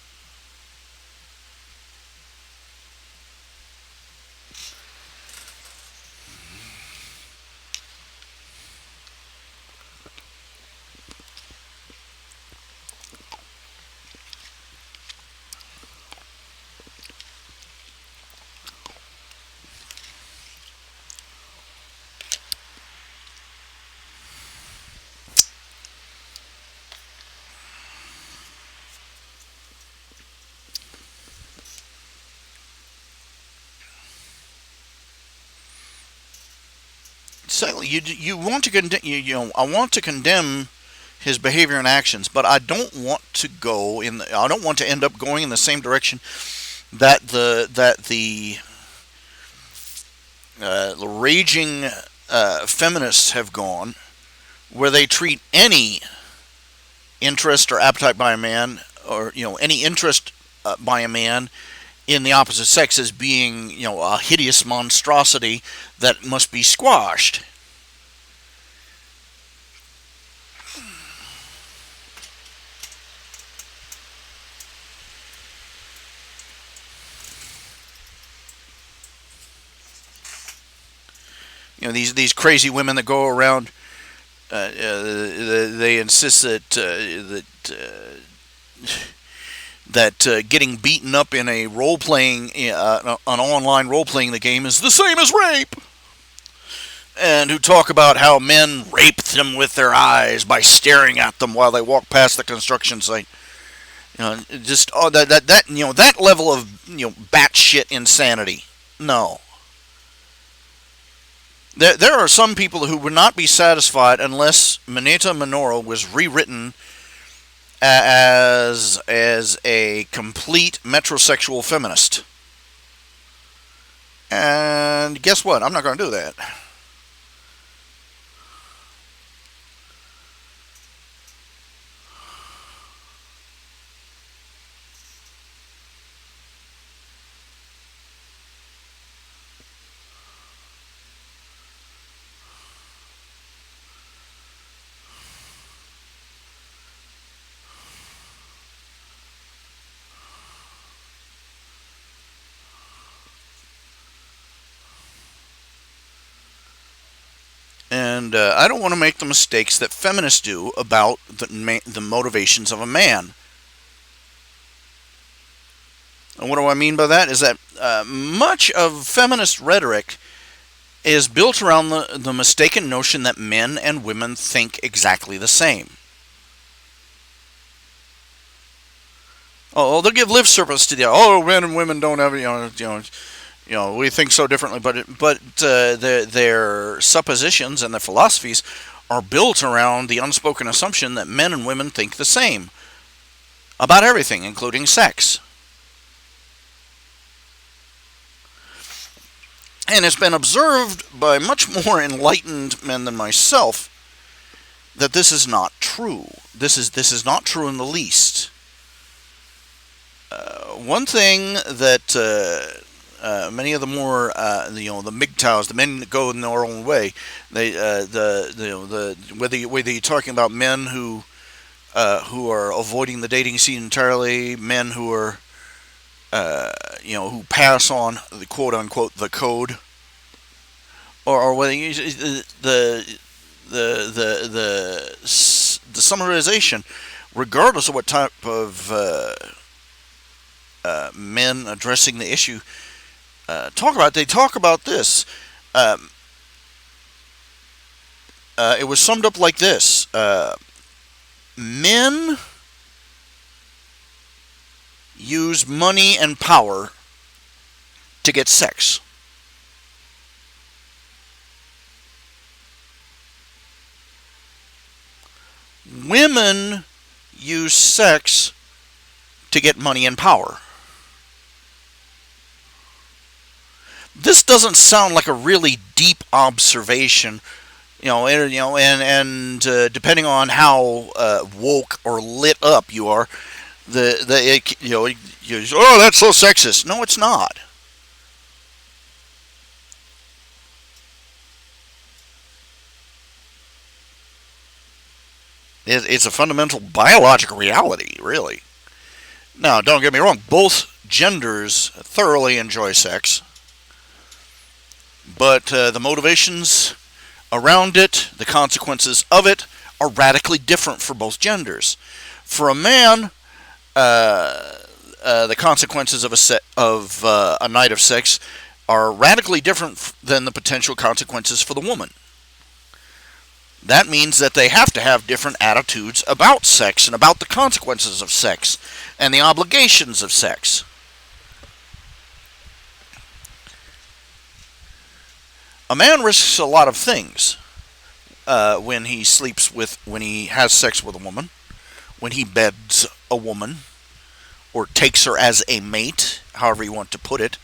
Secondly, you want to I want to condemn his behavior and actions, but I don't want to I don't want to end up going in the same direction that the raging feminists have gone, where they treat any interest or appetite by a man, or any interest by a man in the opposite sex, as being a hideous monstrosity that must be squashed. These crazy women that go around. They insist that getting beaten up in a role playing, an online role playing the game, is the same as rape, and who talk about how men rape them with their eyes by staring at them while they walk past the construction site. Just that level of batshit insanity. No. There are some people who would not be satisfied unless Mineta Minoru was rewritten as a complete metrosexual feminist. And guess what? I'm not going to do that. And I don't want to make the mistakes that feminists do about the motivations of a man. And what do I mean by that? Is that much of feminist rhetoric is built around the mistaken notion that men and women think exactly the same. Oh, they'll give lip service to the men and women don't have we think so differently, but their suppositions and their philosophies are built around the unspoken assumption that men and women think the same about everything, including sex. And it's been observed by much more enlightened men than myself that this is not true. This is not true in the least. One thing that many of the more the MGTOWs, the men that go in their own way, they whether you're talking about men who are avoiding the dating scene entirely, men who are who pass on the quote unquote the code, or whether you the summarization, regardless of what type of men addressing the issue they talk about this. It was summed up like this: men use money and power to get sex. Women use sex to get money and power. This doesn't sound like a really deep observation, and depending on how woke or lit up you are, oh, that's so sexist. No, it's not. It's a fundamental biological reality, really. Now, don't get me wrong, both genders thoroughly enjoy sex, but the motivations around it, the consequences of it, are radically different for both genders. For a man, the consequences of a night of sex are radically different than the potential consequences for the woman. That means that they have to have different attitudes about sex and about the consequences of sex and the obligations of sex. A man risks a lot of things when he has sex with a woman, when he beds a woman, or takes her as a mate, however you want to put it,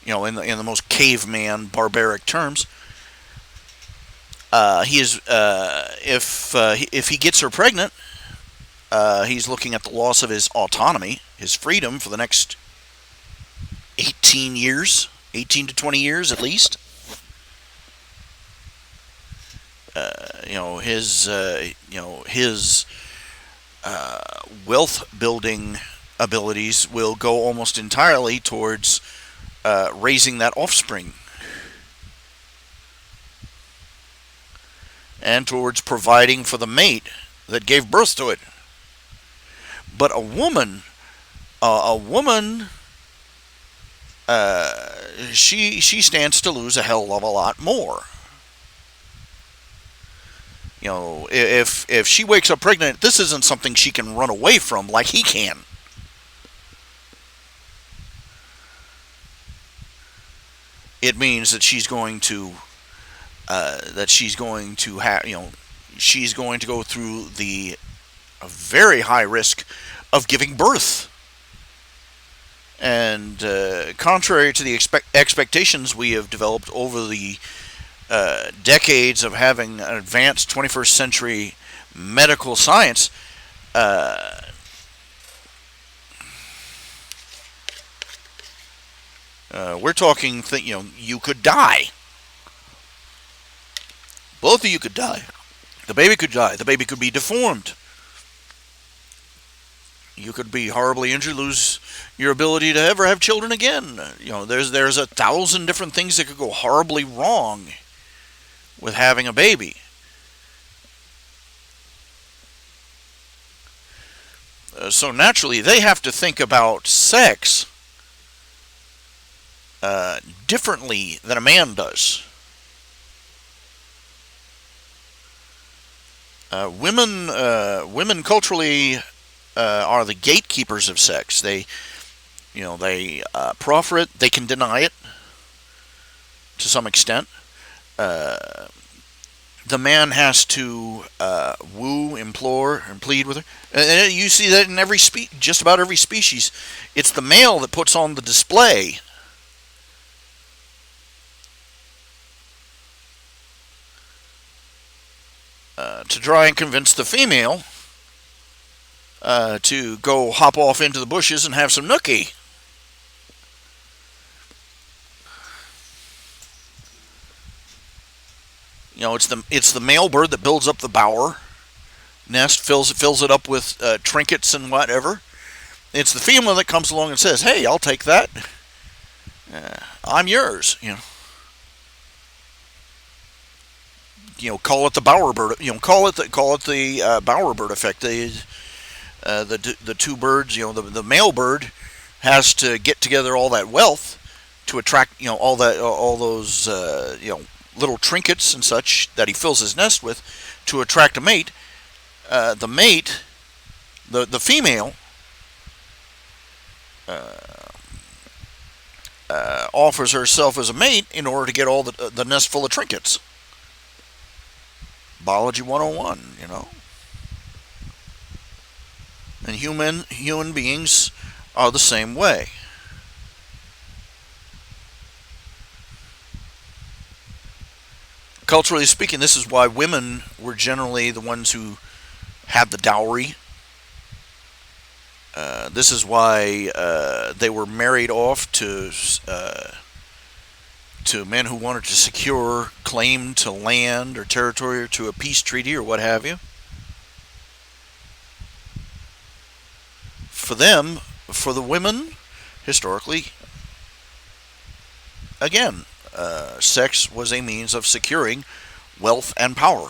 in the most caveman, barbaric terms. If he gets her pregnant, he's looking at the loss of his autonomy, his freedom for the next 18 to 20 years at least. His wealth building abilities will go almost entirely towards raising that offspring and towards providing for the mate that gave birth to it. But a woman, she stands to lose a hell of a lot more. If she wakes up pregnant, this isn't something she can run away from like he can. It means that she's going to go through a very high risk of giving birth. And contrary to the expectations we have developed over the decades of having an advanced 21st century medical science, we're talking, you could die. Both of you could die. The baby could die. The baby could be deformed. You could be horribly injured, lose your ability to ever have children again. There's 1,000 different things that could go horribly wrong with having a baby. So naturally, they have to think about sex differently than a man does. Women culturally are the gatekeepers of sex. They proffer it. They can deny it to some extent. The man has to woo, implore, and plead with her. And you see that in just about every species. It's the male that puts on the display. To try and convince the female to go hop off into the bushes and have some nookie. It's the male bird that builds up the bower nest, fills it up with trinkets and whatever. It's the female that comes along and says, "Hey, I'll take that. I'm yours." Call it the bowerbird. Call it the bowerbird effect. The two birds. The male bird has to get together all that wealth to attract. All those little trinkets and such that he fills his nest with to attract a mate. The mate, the female, offers herself as a mate in order to get all the nest full of trinkets. Biology 101, And human beings are the same way. Culturally speaking, this is why women were generally the ones who had the dowry. This is why they were married off to men who wanted to secure claim to land or territory or to a peace treaty or what have you. For them, for the women, historically, again, sex was a means of securing wealth and power.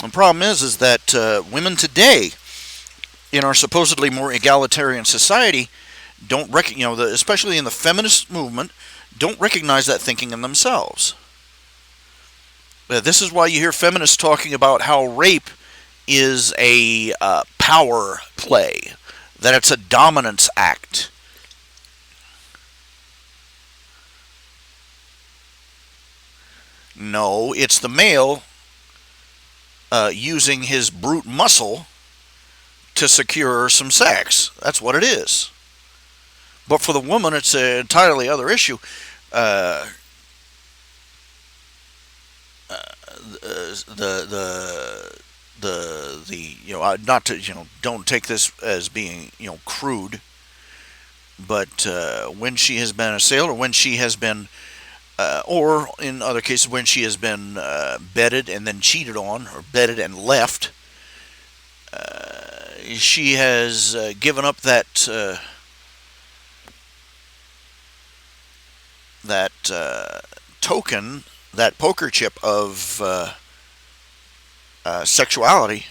The problem is that women today, in our supposedly more egalitarian society, don't especially in the feminist movement, don't recognize that thinking in themselves. This is why you hear feminists talking about how rape is a power play, that it's a dominance act. No, it's the male using his brute muscle to secure some sex. That's what it is. But for the woman, it's an entirely other issue. Not to don't take this as being crude, but when she has been assailed, or when she has been or in other cases when she has been bedded and then cheated on, or bedded and left, she has given up that token, that poker chip of sexuality,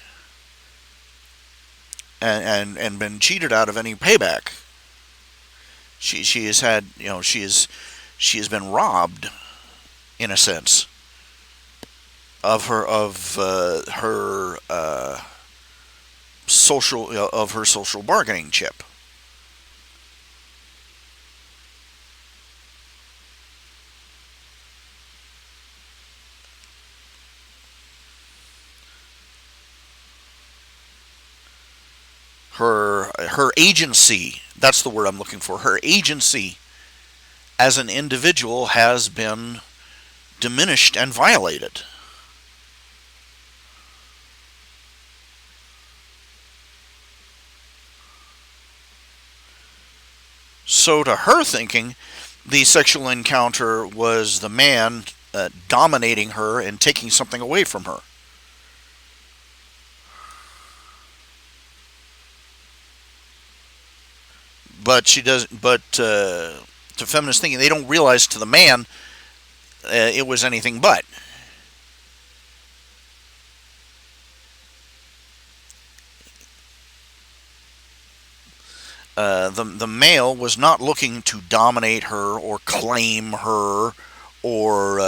and been cheated out of any payback. She has had she has been robbed, in a sense, of her social bargaining chip. Her agency, that's the word I'm looking for. Her agency as an individual has been diminished and violated. So to her thinking, the sexual encounter was the man dominating her and taking something away from her. But she does. But to feminist thinking, they don't realize to the man it was anything but. The male was not looking to dominate her or claim her or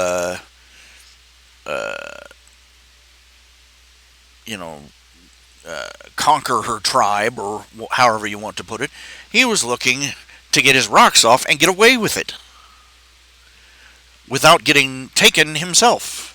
you know conquer her tribe, or however you want to put it. He was looking to get his rocks off and get away with it without getting taken himself.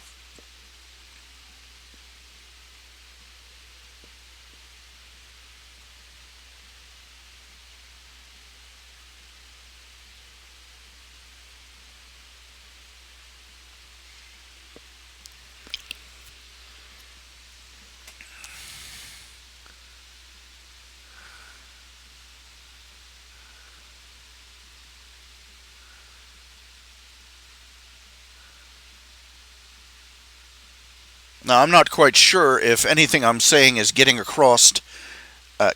Now, I'm not quite sure if anything I'm saying is getting across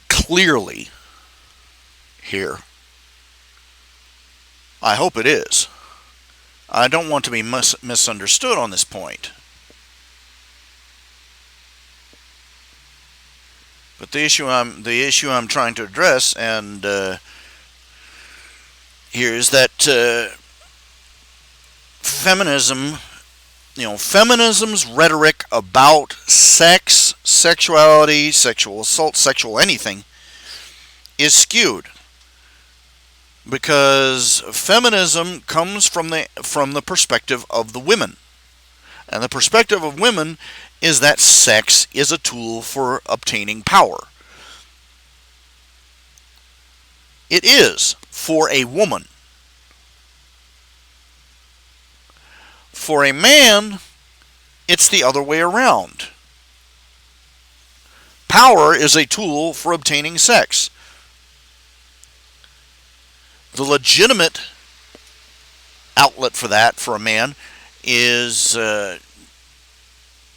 clearly here. I hope it is. I don't want to be misunderstood on this point. But the issue I'm trying to address, and here, is that feminism, feminism's rhetoric about sex, sexuality, sexual assault, sexual anything, is skewed, because feminism comes from the perspective of the women, and the perspective of women is that sex is a tool for obtaining power. It is for a woman. For a man, it's the other way around. Power is a tool for obtaining sex. The legitimate outlet for that for a man is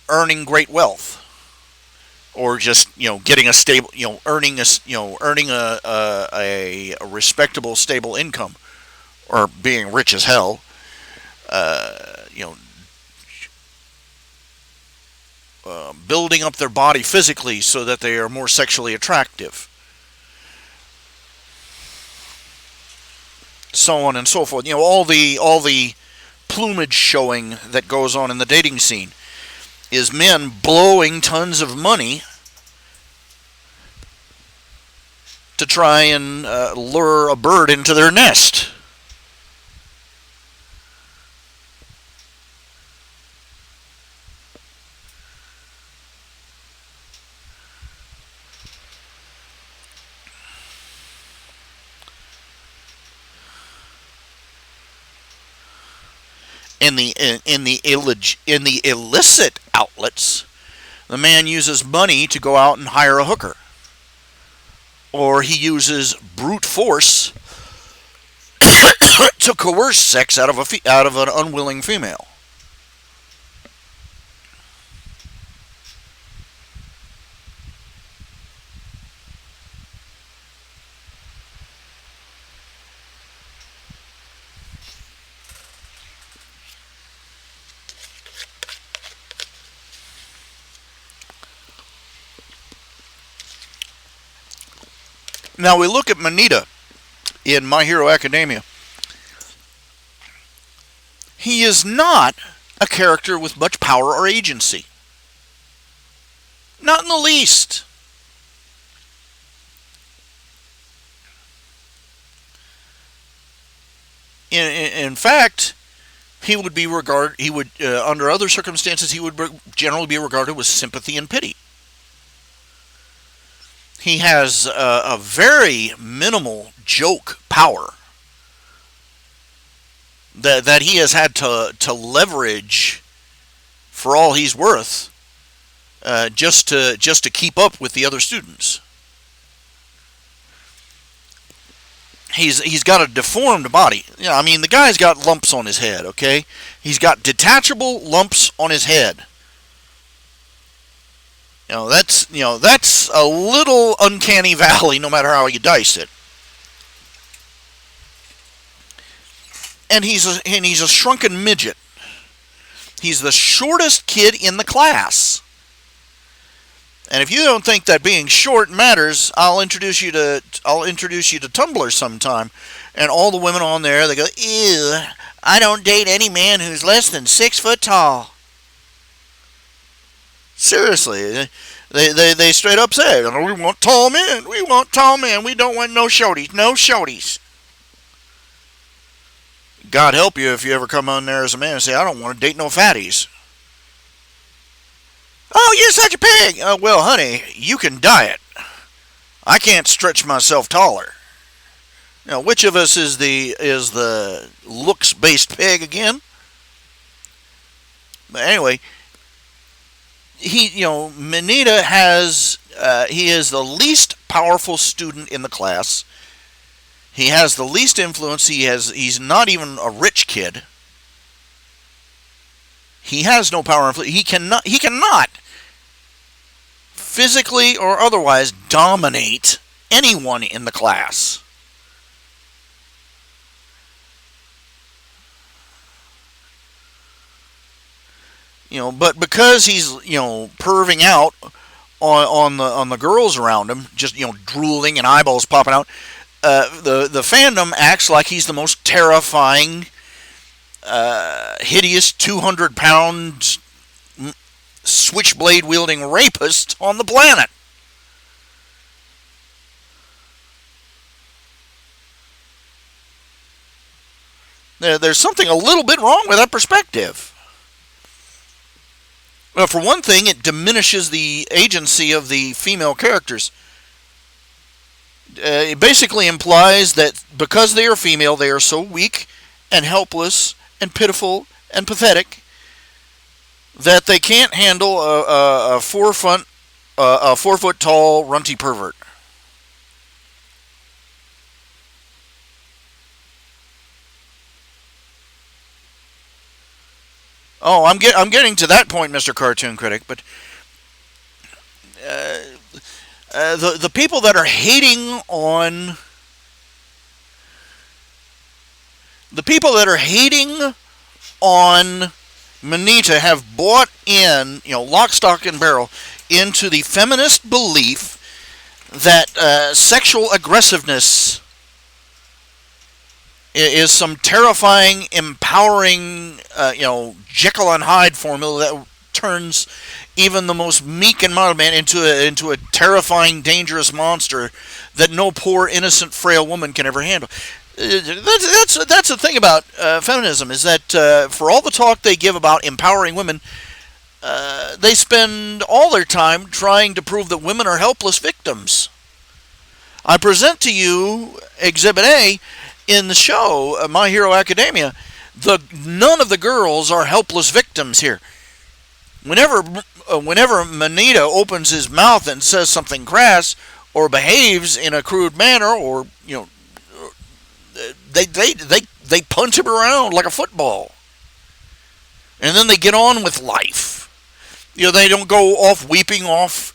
earning great wealth, or just getting a stable, earning a respectable, stable income, or being rich as hell. You know, building up their body physically so that they are more sexually attractive, so on and so forth. All the plumage showing that goes on in the dating scene is men blowing tons of money to try and lure a bird into their nest. In the illicit outlets, the man uses money to go out and hire a hooker, or he uses brute force to coerce sex out of an unwilling female. Now we look at Manita in My Hero Academia. He is not a character with much power or agency. Not in the least. In fact, he would be regarded. He would, under other circumstances, he would generally be regarded with sympathy and pity. He has a very minimal joke power that he has had to leverage for all he's worth, just to keep up with the other students. He's got a deformed body. I mean, the guy's got lumps on his head. Okay, he's got detachable lumps on his head. That's a little uncanny valley, no matter how you dice it. And he's a shrunken midget. He's the shortest kid in the class. And if you don't think that being short matters, I'll introduce you to Tumblr sometime. And all the women on there, they go, "Ew, I don't date any man who's less than 6 foot tall." Seriously, they straight up say, "We want tall men. We want tall men. We don't want no shorties. No shorties." God help you if you ever come on there as a man and say, "I don't want to date no fatties." "Oh, you're such a pig." Well, honey, you can diet. I can't stretch myself taller. Which of us is the looks-based pig again? But anyway, Manita he is the least powerful student in the class. He has the least influence. He's not even a rich kid. He has no power and influence. He cannot physically or otherwise dominate anyone in the class. But because he's perving out on the girls around him, just drooling and eyeballs popping out, the fandom acts like he's the most terrifying, hideous 200-pound switchblade wielding rapist on the planet. There's something a little bit wrong with that perspective. Well, for one thing, it diminishes the agency of the female characters. It basically implies that because they are female, they are so weak and helpless and pitiful and pathetic that they can't handle a 4 foot tall runty pervert. Oh, I'm getting to that point, Mr. Cartoon Critic. But uh, the people that are hating on the people that are hating on Manita have bought in, lock, stock, and barrel, into the feminist belief that sexual aggressiveness is some terrifying, empowering, Jekyll and Hyde formula that turns even the most meek and mild man into a terrifying, dangerous monster that no poor, innocent, frail woman can ever handle. That's the thing about feminism, is that for all the talk they give about empowering women, they spend all their time trying to prove that women are helpless victims. I present to you Exhibit A in the show, My Hero Academia. None of the girls are helpless victims here. Whenever Manita opens his mouth and says something crass or behaves in a crude manner, or they punch him around like a football, and then they get on with life. They don't go off weeping off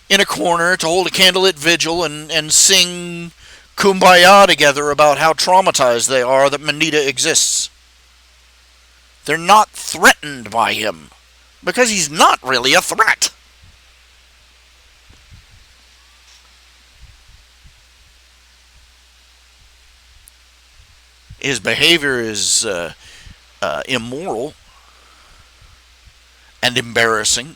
in a corner to hold a candlelit vigil and sing kumbaya together about how traumatized they are that Manita exists. They're not threatened by him, because he's not really a threat. His behavior is immoral and embarrassing.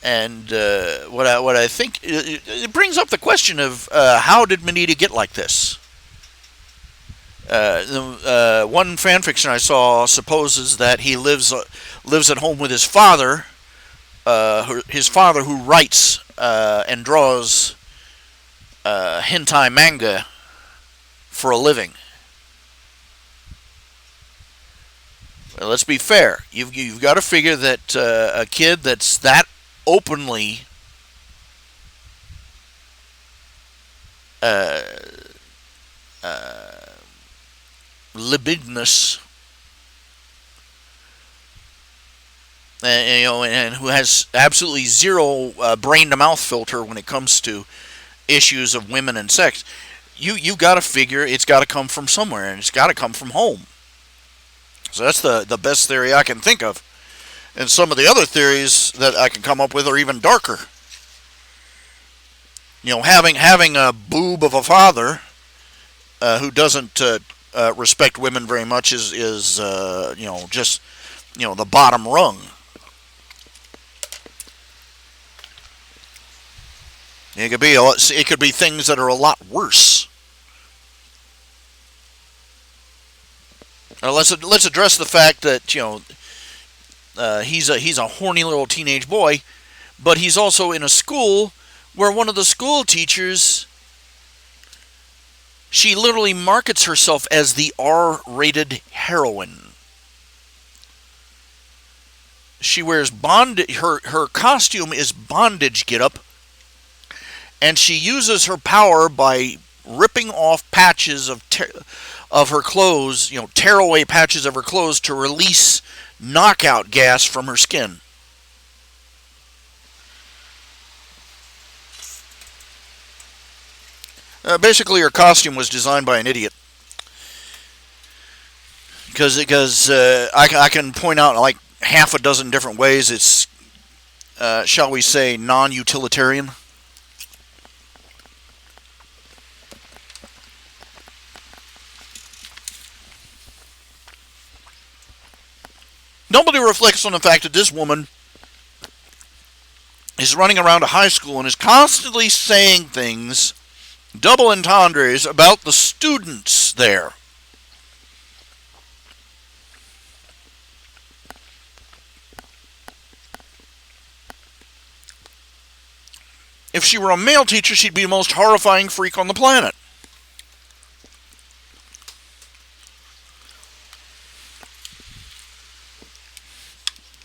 And what I think, it brings up the question of how did Manita get like this? One fan fiction I saw supposes that he lives at home with his father, who writes and draws hentai manga for a living. Well, let's be fair. You've got to figure that a kid that's that openly libidinous, and who has absolutely zero brain to mouth filter when it comes to issues of women and sex, you got to figure it's got to come from somewhere, and it's got to come from home. So that's the best theory I can think of. And some of the other theories that I can come up with are even darker. Having a boob of a father who doesn't respect women very much is just the bottom rung. It could be things that are a lot worse. Now let's address the fact that he's a horny little teenage boy, but he's also in a school where one of the school teachers, she literally markets herself as the R-rated heroine. She wears bondage. Her costume is bondage getup, and she uses her power by ripping off patches of her clothes, tear away patches of her clothes to release knockout gas from her skin. Basically, her costume was designed by an idiot. Because I can point out like half a dozen different ways it's, shall we say, non-utilitarian. Nobody reflects on the fact that this woman is running around a high school and is constantly saying things, double entendres, about the students there. If she were a male teacher, she'd be the most horrifying freak on the planet.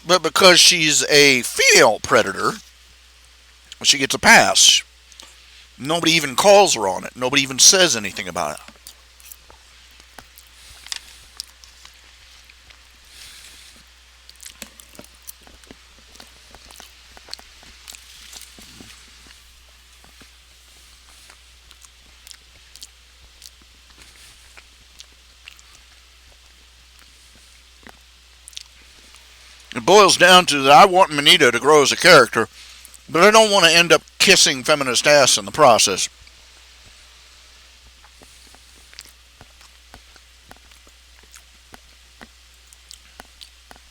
But because she's a female predator, she gets a pass. Nobody even calls her on it. Nobody even says anything about it. It boils down to that I want Manita to grow as a character, but I don't want to end up kissing feminist ass in the process.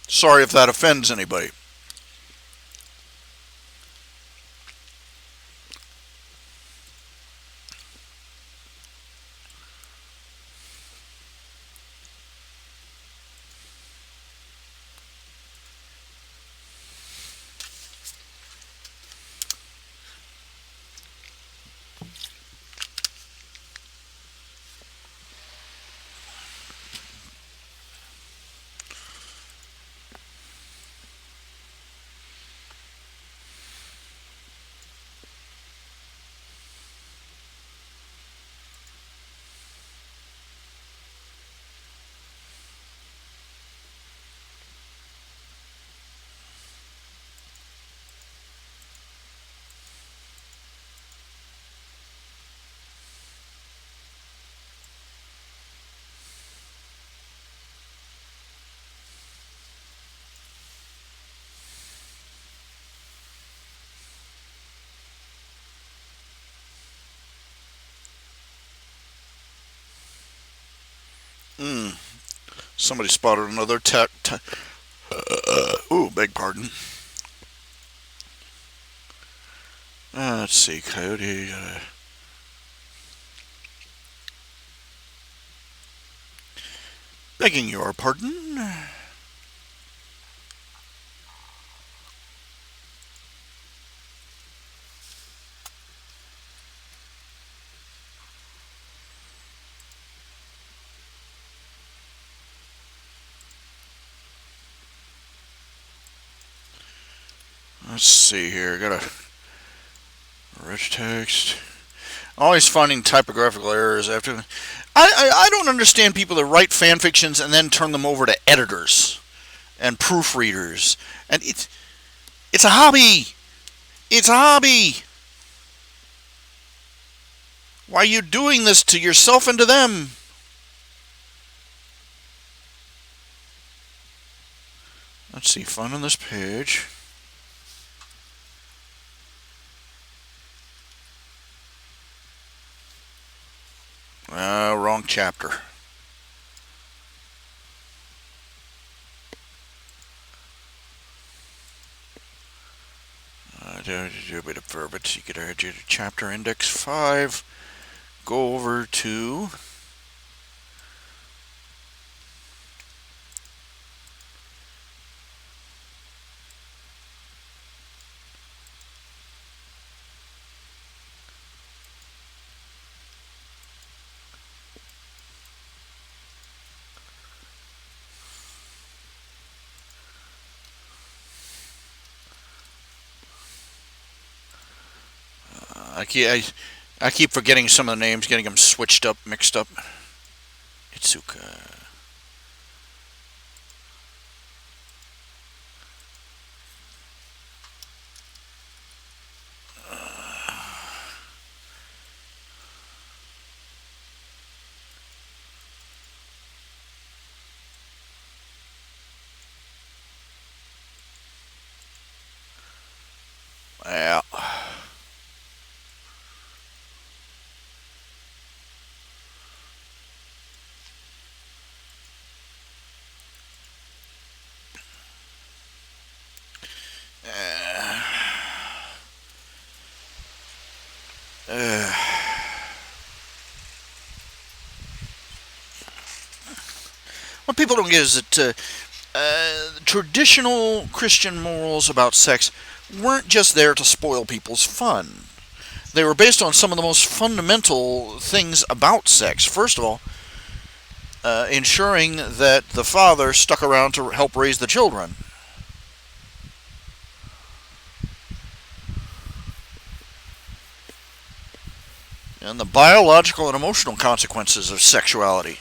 Sorry if that offends anybody. Somebody spotted another beg pardon. Let's see, Coyote. Begging your pardon. Let's see here. Got a rich text. Always finding typographical errors after. I don't understand people that write fan fictions and then turn them over to editors and proofreaders. And it's a hobby. It's a hobby. Why are you doing this to yourself and to them? Let's see. Find on this page. Wrong chapter. Do a bit of verbiage. You get a chapter index 5. Go over to I keep forgetting some of the names, getting them switched up, mixed up. Itsuka. Yeah. What people don't get is that traditional Christian morals about sex weren't just there to spoil people's fun. They were based on some of the most fundamental things about sex. First of all, ensuring that the father stuck around to help raise the children. and the biological and emotional consequences of sexuality.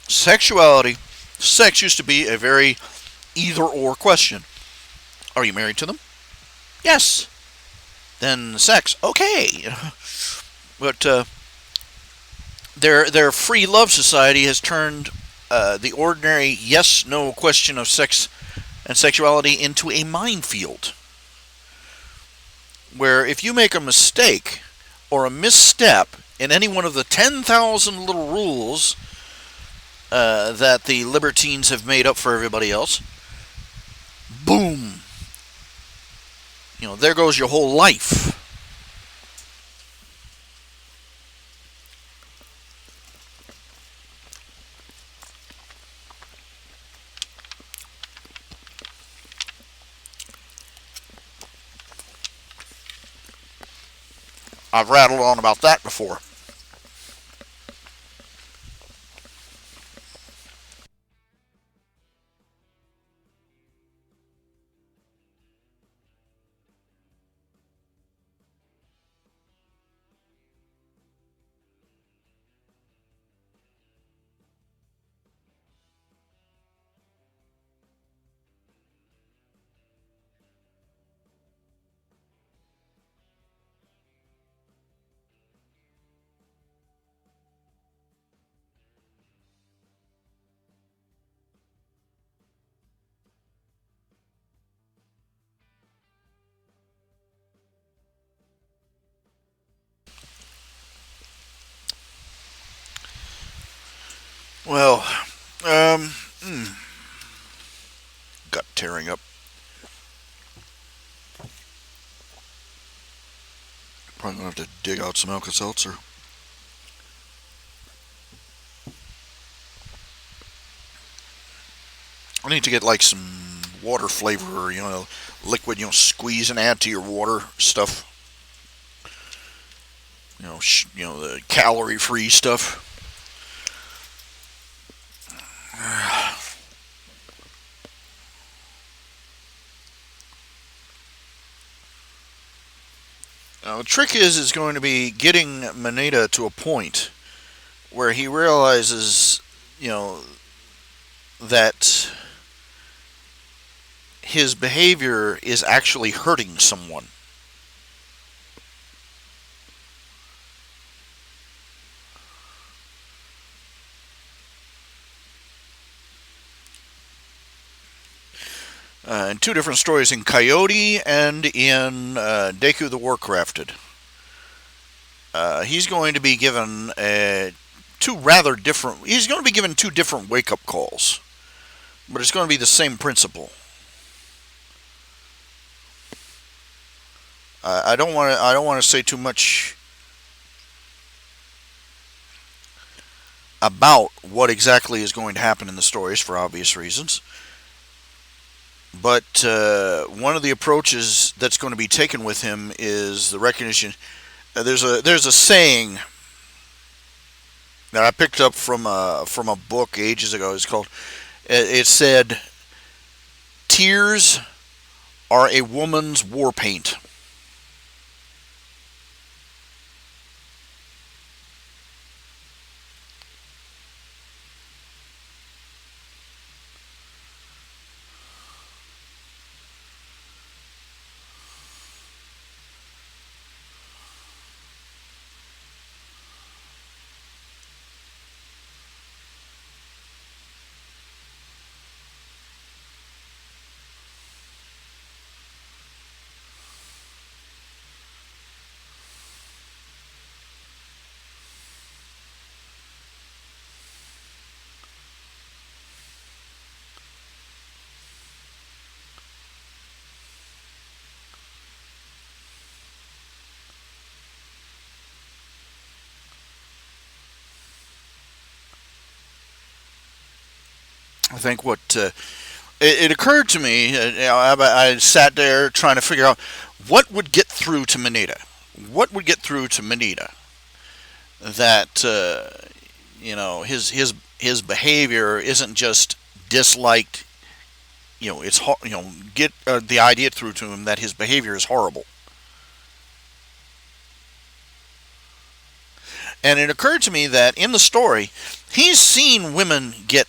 Sexuality, sex used to be a very either or question. Are you married to them? Yes. Then sex, okay. But their free love society has turned the ordinary yes no question of sex and sexuality into a minefield. Where if you make a mistake or a misstep in any one of the 10,000 little rules that the libertines have made up for everybody else, boom, there goes your whole life. I've rattled on about that before. Well, um, hmm, gut tearing up. Probably gonna have to dig out some Alka Seltzer. I need to get like some water flavor, liquid, squeeze and add to your water stuff. The calorie-free stuff. Now, the trick is going to be getting Maneta to a point where he realizes, that his behavior is actually hurting someone. In two different stories, in Coyote and in Deku the Warcrafted. He's going to be given two rather different. He's going to be given two different wake-up calls, but it's going to be the same principle. I don't want to. I don't want to say too much about what exactly is going to happen in the stories for obvious reasons. But one of the approaches that's going to be taken with him is the recognition. There's a saying that I picked up from a book ages ago. It's called. It said, "Tears are a woman's war paint." I think it occurred to me. I sat there trying to figure out what would get through to Manita. What would get through to Manita that his his behavior isn't just disliked. It's get the idea through to him that his behavior is horrible. And it occurred to me that in the story, he's seen women get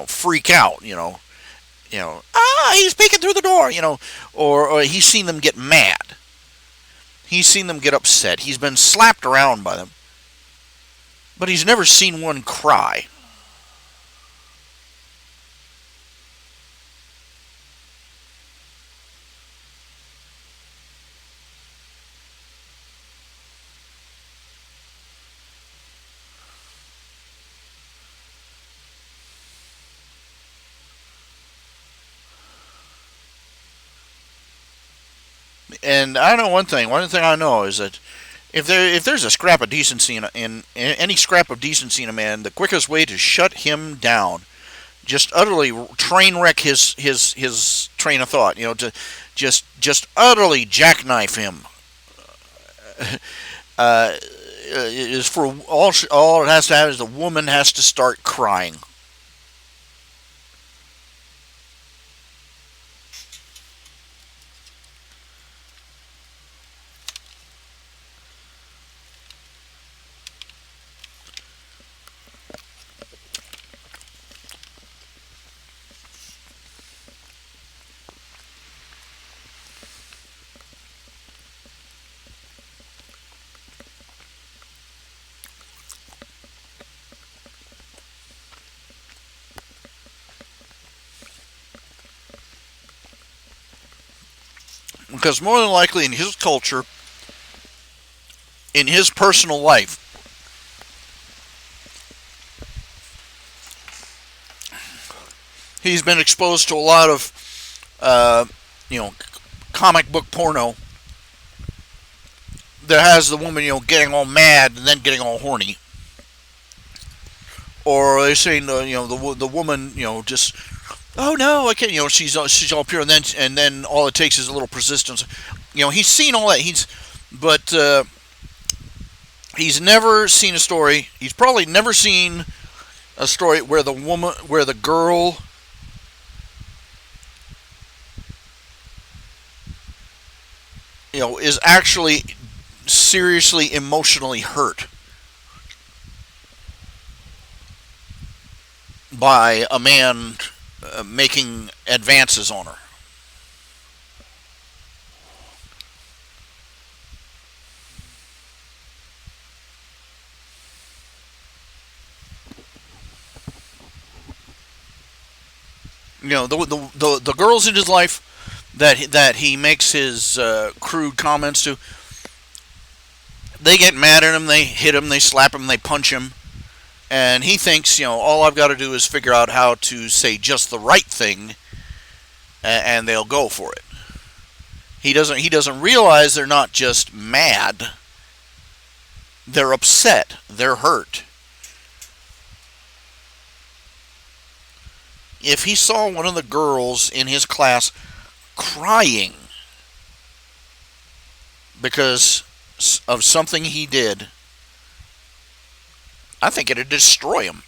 freak out. He's peeking through the door. Or he's seen them get mad. He's seen them get upset. He's been slapped around by them, but he's never seen one cry. And I know one thing. One thing I know is that if there's a scrap of decency in any scrap of decency in a man, the quickest way to shut him down, just utterly train wreck his train of thought. To just utterly jackknife him. Is for all it has to have is the woman has to start crying. Because more than likely in his culture, in his personal life, he's been exposed to a lot of, uh, you know, comic book porno that has the woman, getting all mad and then getting all horny. Or they say, the woman, just, oh no, I can't, she's all pure, and then all it takes is a little persistence. He's seen all that. But he's never seen a story. He's probably never seen a story where the girl is actually seriously emotionally hurt by a man making advances on her. The girls in his life that he makes his crude comments to, they get mad at him, they hit him, they slap him, they punch him, and he thinks, all I've got to do is figure out how to say just the right thing, and they'll go for it. He doesn't realize they're not just mad, they're upset, they're hurt. If he saw one of the girls in his class crying because of something he did, I think it'd destroy him.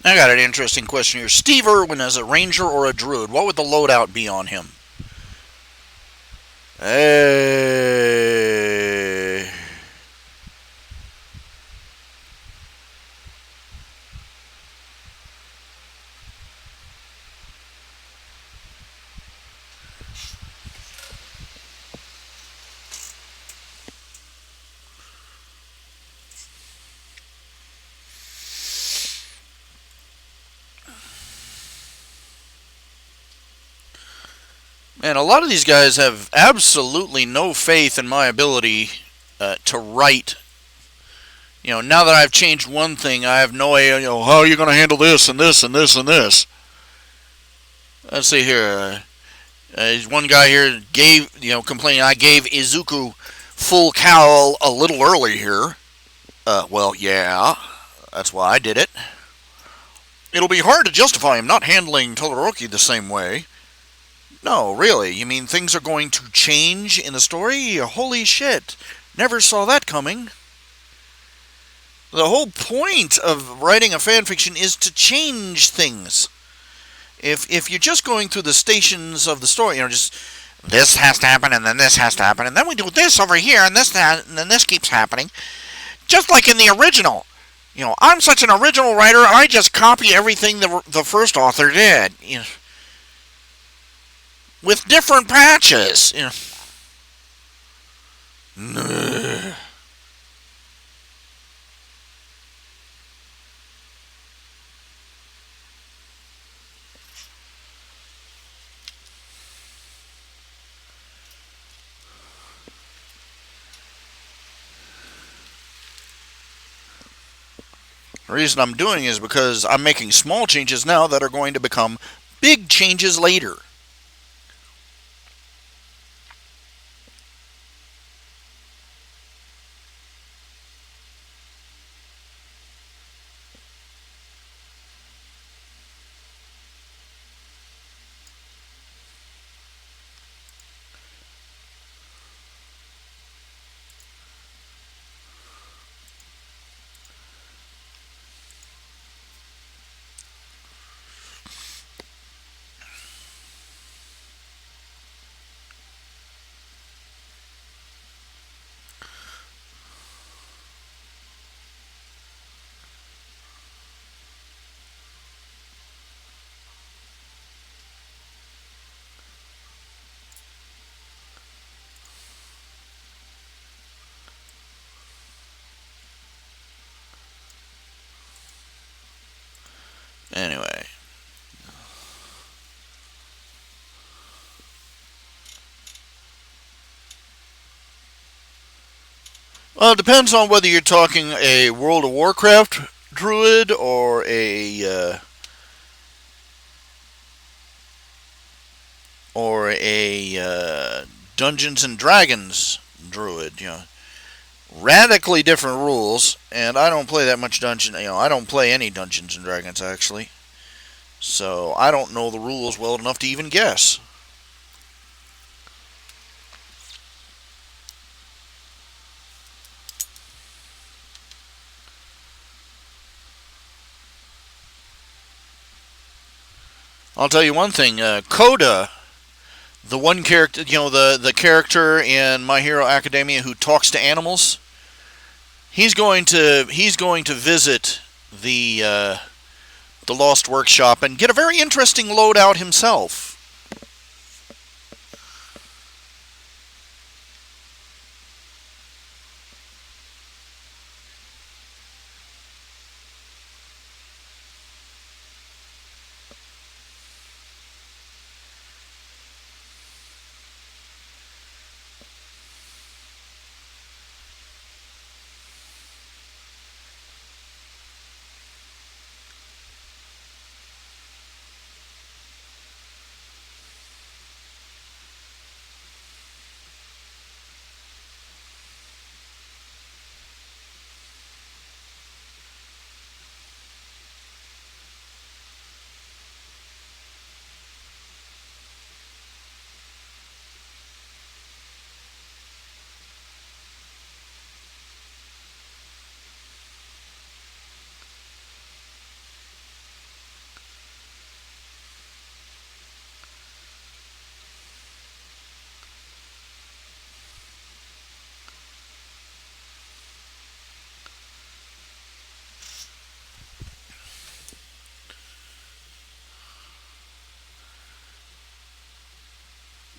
I got an interesting question here. Steve Irwin as a ranger or a druid, what would the loadout be on him? Hey. Man, a lot of these guys have absolutely no faith in my ability to write. Now that I've changed one thing, I have no idea, how are you going to handle this and this and this and this. Let's see here. One guy here complaining I gave Izuku full cowl a little early here. Well, yeah, that's why I did it. It'll be hard to justify him not handling Todoroki the same way. No, really, you mean things are going to change in the story? Holy shit, never saw that coming. The whole point of writing a fanfiction is to change things. If you're just going through the stations of the story, just this has to happen, and then this has to happen, and then we do this over here, and then this keeps happening. Just like in the original. I'm such an original writer, I just copy everything the first author did. With different patches. The reason I'm doing is because I'm making small changes now that are going to become big changes later. Anyway. Well, it depends on whether you're talking a World of Warcraft druid or a Dungeons and Dragons druid. Radically different rules, and I don't play that much dungeon. I don't play any Dungeons and Dragons actually, so I don't know the rules well enough to even guess. I'll tell you one thing: Coda, the one character, the character in My Hero Academia who talks to animals, he's going to visit the Lost Workshop and get a very interesting loadout himself.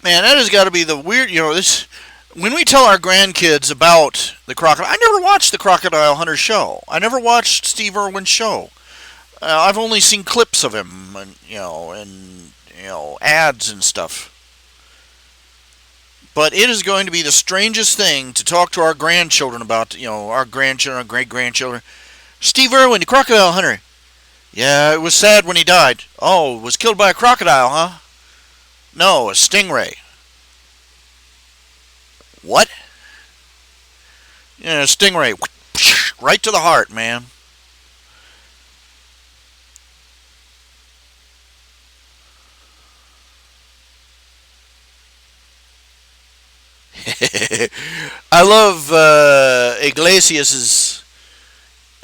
Man, that has got to be the weird. This when we tell our grandkids about the crocodile. I never watched the Crocodile Hunter show. I never watched Steve Irwin's show. I've only seen clips of him, and ads and stuff. But it is going to be the strangest thing to talk to our grandchildren about. Our grandchildren, our great grandchildren. Steve Irwin, the Crocodile Hunter. Yeah, it was sad when he died. Oh, was killed by a crocodile, huh? No, a stingray. What? Yeah, a stingray. Right to the heart, man. I love Iglesias's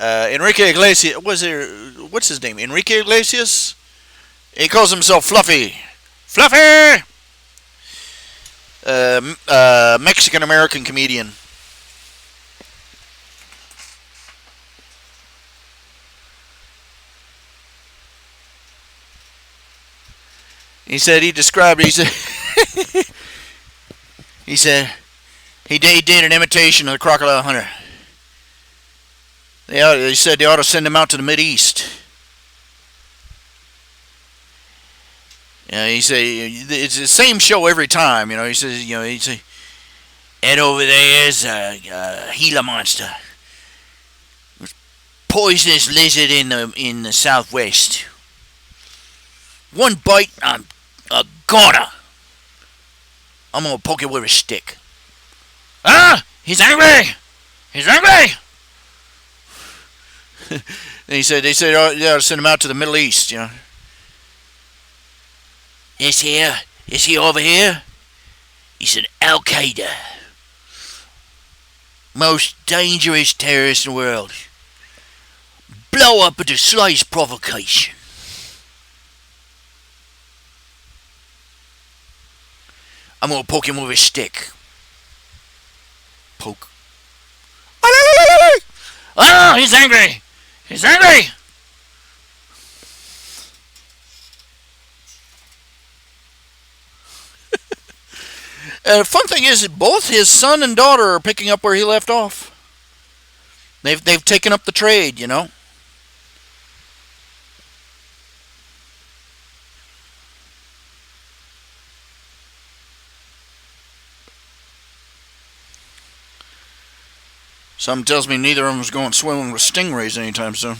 Enrique Iglesias. What's his name? Enrique Iglesias. He calls himself Fluffy. Fluffy. Mexican American comedian. He said he described. He said he said he did an imitation of the Crocodile Hunter. He said they ought to send him out to the Mid East. He said it's the same show every time. He says he say, and over there is a Gila monster, poisonous lizard in the southwest. One bite, I'm a goner. I'm gonna poke it with a stick. Ah, he's angry. He's angry. And they said, oh, yeah, send him out to the Middle East. Is he over here? He said, Al Qaeda, most dangerous terrorist in the world. Blow up at the slightest provocation. I'm gonna poke him with a stick. Poke. Oh, he's angry. He's angry. The fun thing is that both his son and daughter are picking up where he left off. They've taken up the trade. Something tells me neither of them is going swimming with stingrays anytime soon.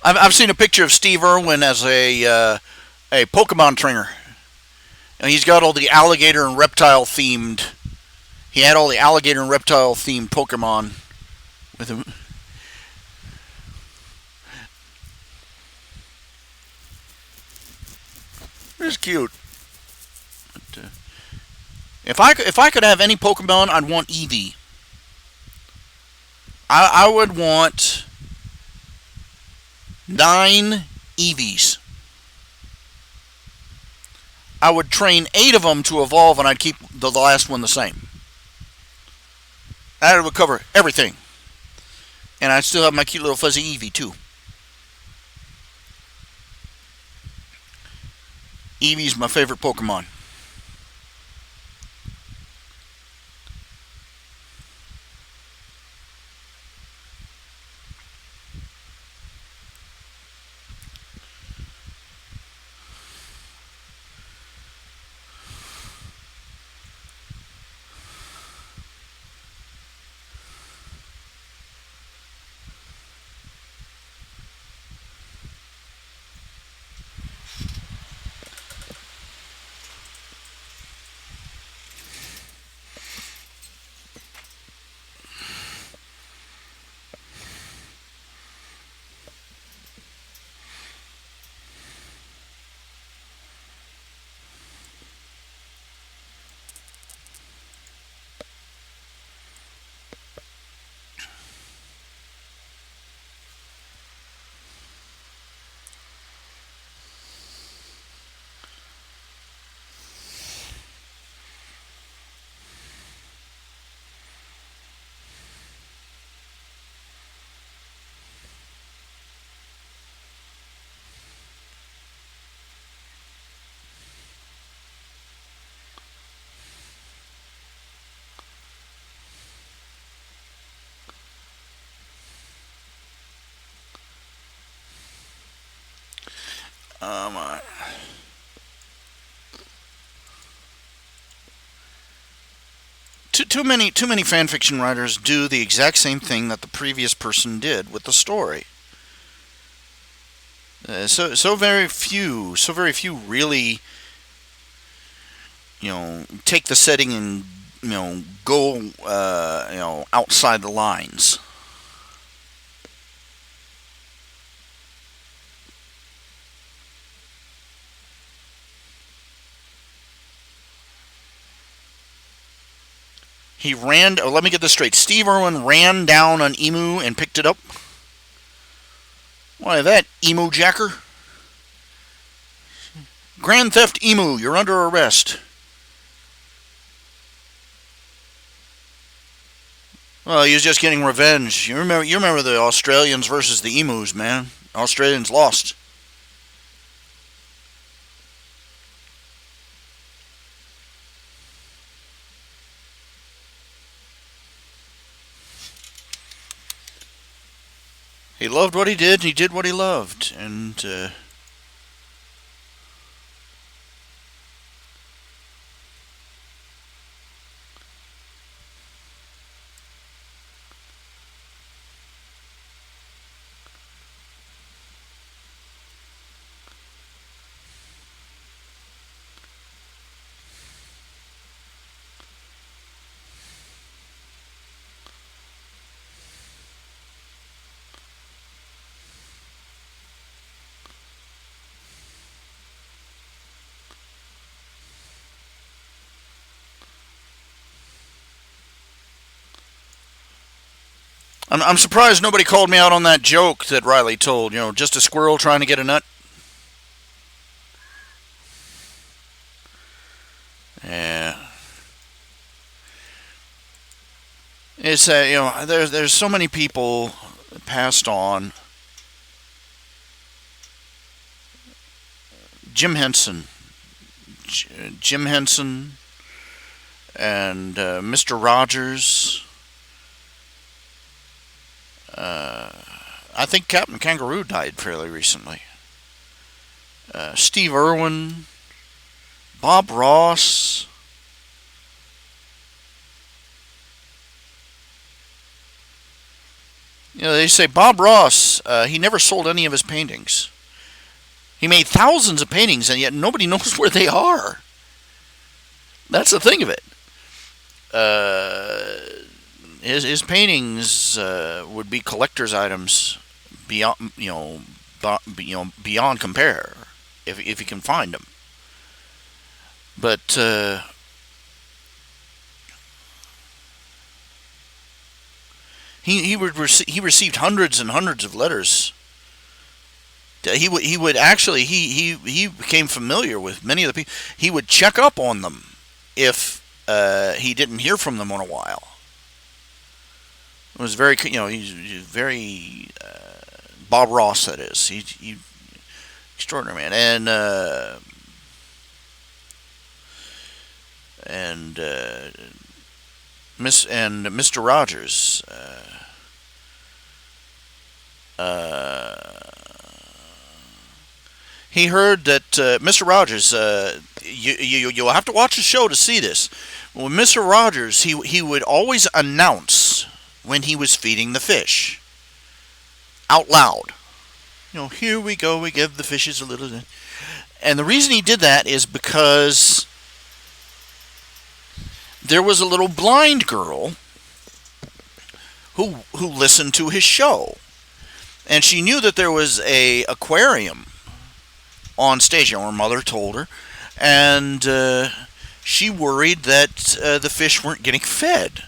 I've seen a picture of Steve Irwin as a Pokemon trainer. And he's got all the alligator and reptile themed. He had all the alligator and reptile themed Pokemon with him. It's cute. But, if I could have any Pokemon, I'd want Eevee. I would want 9 Eevees. I would train 8 of them to evolve, and I'd keep the last one the same. That would cover everything. And I'd still have my cute little fuzzy Eevee, too. Eevee's my favorite Pokemon. Too many fan fiction writers do the exact same thing that the previous person did with the story. So very few really, take the setting and go outside the lines. He ran. Oh, let me get this straight. Steve Irwin ran down an emu and picked it up. Why that emu jacker? Grand Theft Emu, you're under arrest. Well, he was just getting revenge. You remember the Australians versus the emus, man. Australians lost. He loved what he did, and he did what he loved. And I'm surprised nobody called me out on that joke that Riley told. Just a squirrel trying to get a nut. Yeah. It's there's so many people passed on. Jim Henson, Jim Henson, and Mr. Rogers. I think Captain Kangaroo died fairly recently. Steve Irwin, Bob Ross. They say Bob Ross, he never sold any of his paintings. He made thousands of paintings, and yet nobody knows where they are. That's the thing of it. His paintings would be collector's items beyond beyond compare if you can find them. But he received hundreds and hundreds of letters. He would actually he became familiar with many of the people. He would check up on them if he didn't hear from them in a while. It was very he's very Bob Ross, that is. He extraordinary man. And Mr. Rogers. He heard that Mr. Rogers. You'll have to watch the show to see this. Well, Mr. Rogers, he would always announce when he was feeding the fish out loud. Here we go. We give the fishes a little. And the reason he did that is because there was a little blind girl who listened to his show, and she knew that there was a aquarium on stage. Her mother told her, and she worried that the fish weren't getting fed.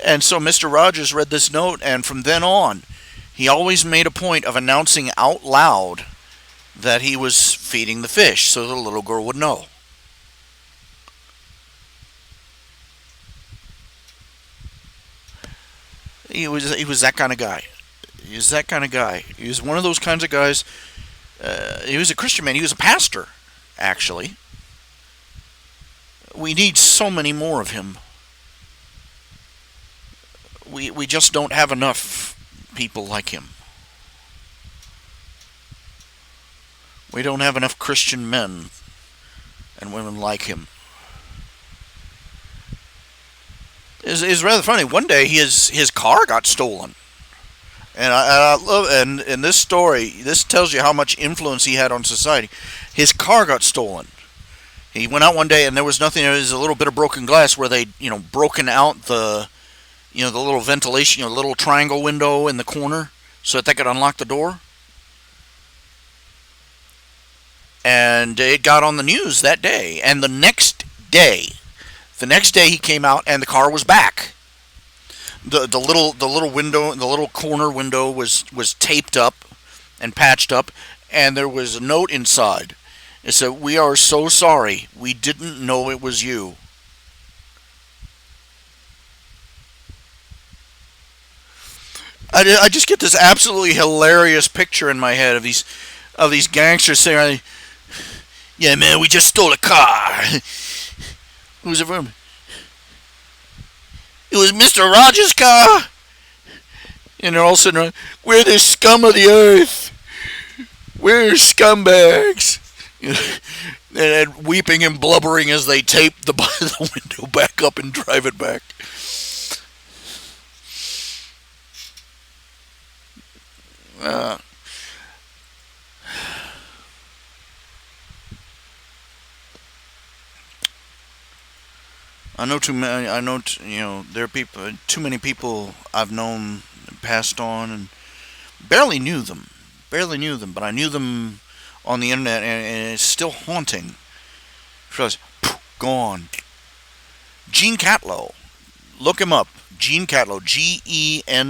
And so Mr. Rogers read this note, and from then on, he always made a point of announcing out loud that he was feeding the fish, so the little girl would know. He was that kind of guy. He was that kind of guy. He was one of those kinds of guys. He was a Christian man. He was a pastor, actually. We need so many more of him. We just don't have enough people like him. We don't have enough Christian men and women like him. It's rather funny. One day his car got stolen. And I love, and in this story, this tells you how much influence he had on society. His car got stolen. He went out one day and there was nothing. There was a little bit of broken glass where they, broken out the little ventilation, the little triangle window in the corner so that they could unlock the door. And it got on the news that day. And the next day he came out and the car was back. The little window, the little corner window was taped up and patched up, and there was a note inside. It said, "We are so sorry. We didn't know it was you." I just get this absolutely hilarious picture in my head of these gangsters saying, "Yeah, man, we just stole a car." Who's it from? "It was Mr. Rogers' car." And they're all sitting around, "We're the scum of the earth. We're scumbags." And weeping and blubbering as they tape the window back up and drive it back. Uh, I know too many. I know there are people. Too many people I've known passed on and barely knew them. Barely knew them, but I knew them on the internet, and it's still haunting. Because gone. Gene Catlow. Look him up. Gene Catlow. GeneCatlow.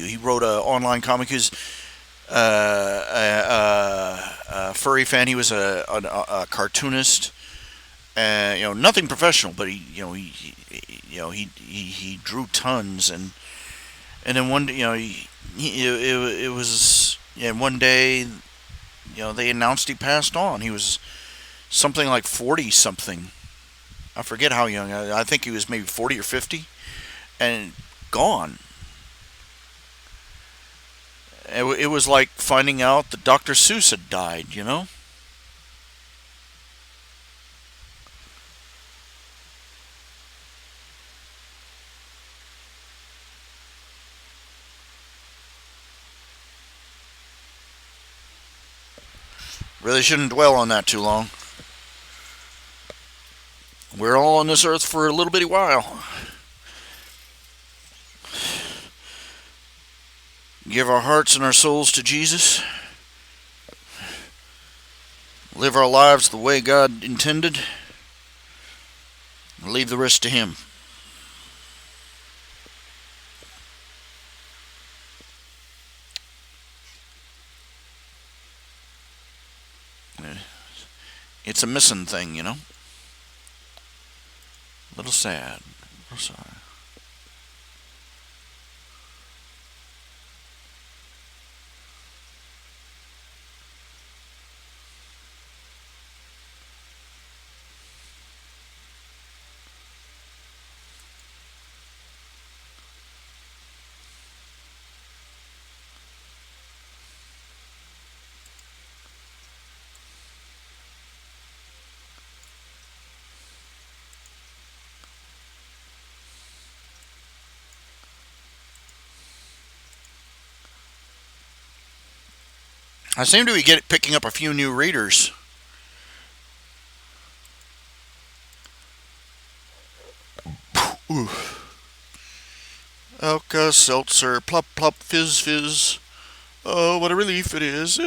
He wrote an online comic. He's a furry fan. He was a cartoonist. Nothing professional, but he drew tons, and then one day, it was, and one day, they announced he passed on. He was something like 40 something. I forget how young. I think he was maybe 40 or 50, and gone. It was like finding out that Dr. Seuss had died. Really shouldn't dwell on that too long. We're all on this earth for a little bitty while. Give our hearts and our souls to Jesus. Live our lives the way God intended. Leave the rest to Him. It's a missing thing, A little sad. A little sorry. I seem to be picking up a few new readers. Ooh. Alka Seltzer, plop plop, fizz fizz. Oh, what a relief it is.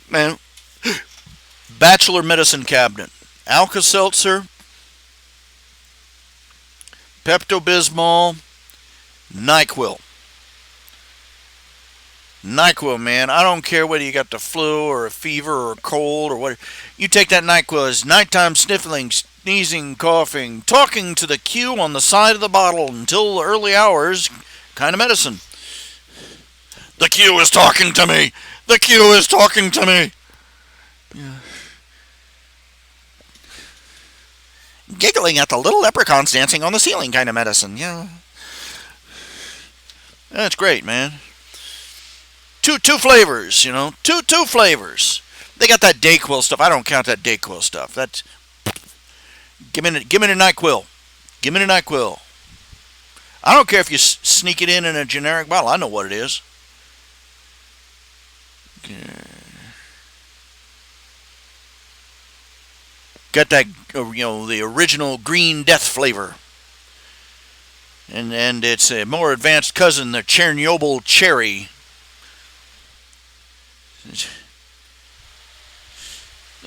Man, Bachelor Medicine Cabinet. Alka Seltzer, Pepto-Bismol, NyQuil. NyQuil, man. I don't care whether you got the flu or a fever or a cold or what. You take that NyQuil. It's nighttime sniffling, sneezing, coughing, talking to the Q on the side of the bottle until the early hours kind of medicine. The Q is talking to me. The Q is talking to me. Yeah. Giggling at the little leprechauns dancing on the ceiling kind of medicine. Yeah. That's great, man. Two flavors, Two flavors. They got that Dayquil stuff. I don't count that Dayquil stuff. Give me the NyQuil. Give me the NyQuil. I don't care if you sneak it in a generic bottle. I know what it is. Got that, the original green death flavor. And it's a more advanced cousin, the Chernobyl cherry.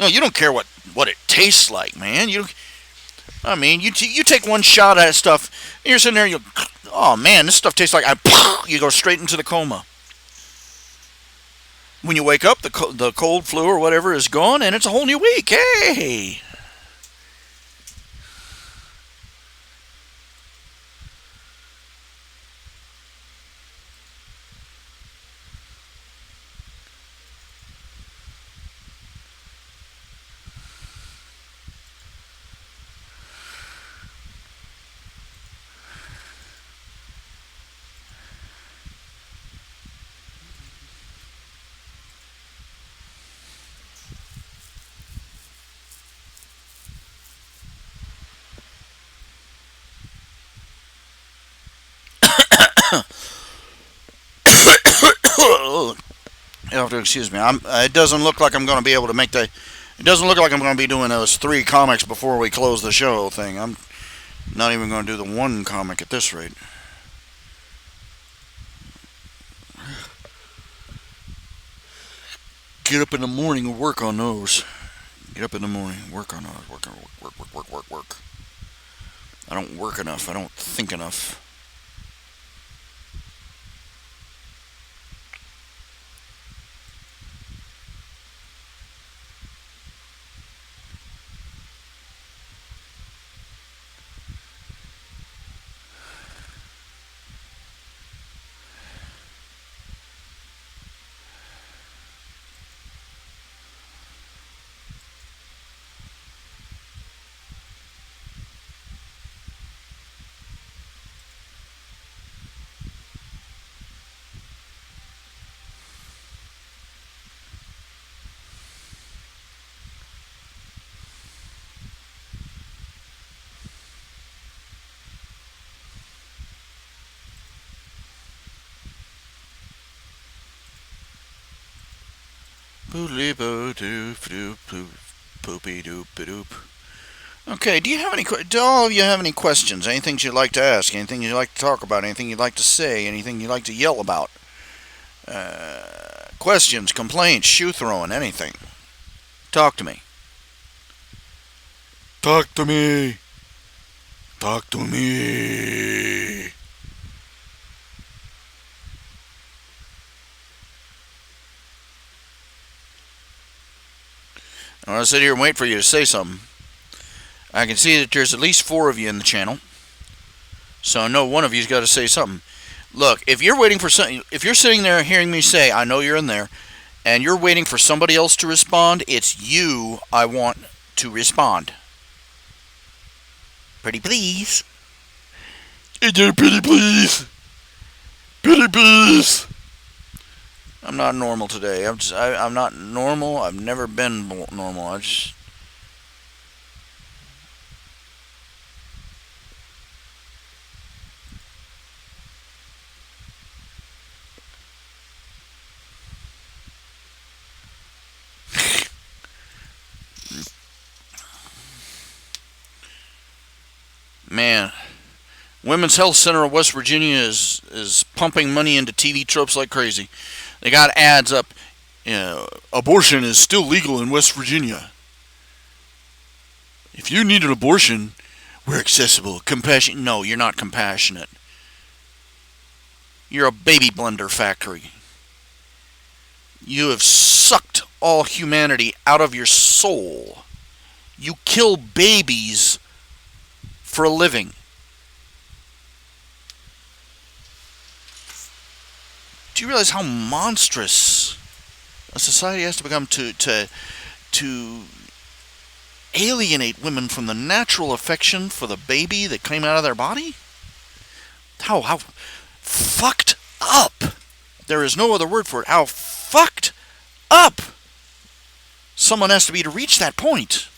No, you don't care what it tastes like, man. You take one shot at stuff, and you're sitting there, oh man, this stuff tastes like, you go straight into the coma. When you wake up, the cold, flu, or whatever is gone, and it's a whole new week. Hey! You have to excuse me. It doesn't look like I'm going to be able to make It doesn't look like I'm going to be doing those 3 comics before we close the show thing. I'm not even going to do the 1 comic at this rate. Get up in the morning and work on those. Get up in the morning and work on those. Work. I don't work enough. I don't think enough. Poopy doop doop. Okay, do all of you have any questions? Anything you'd like to ask? Anything you'd like to talk about? Anything you'd like to say? Anything you'd like to yell about? Questions, complaints, shoe throwing, anything. Talk to me. Talk to me. Talk to me. I want to sit here and wait for you to say something. I can see that there's at least 4 of you in the channel, so I know one of you's got to say something. Look, if you're waiting for something, if you're sitting there hearing me say, I know you're in there, and you're waiting for somebody else to respond, it's you I want to respond. Pretty please. Pretty please. Pretty please. I'm not normal today. I'm not normal. I've never been normal. Man, Women's Health Center of West Virginia is pumping money into TV tropes like crazy. They got ads up. Abortion is still legal in West Virginia. If you need an abortion, we're accessible. Compassionate. No, you're not compassionate. You're a baby blender factory. You have sucked all humanity out of your soul. You kill babies for a living. Do you realize how monstrous a society has to become to alienate women from the natural affection for the baby that came out of their body? How fucked up. There is no other word for it. How fucked up someone has to be to reach that point.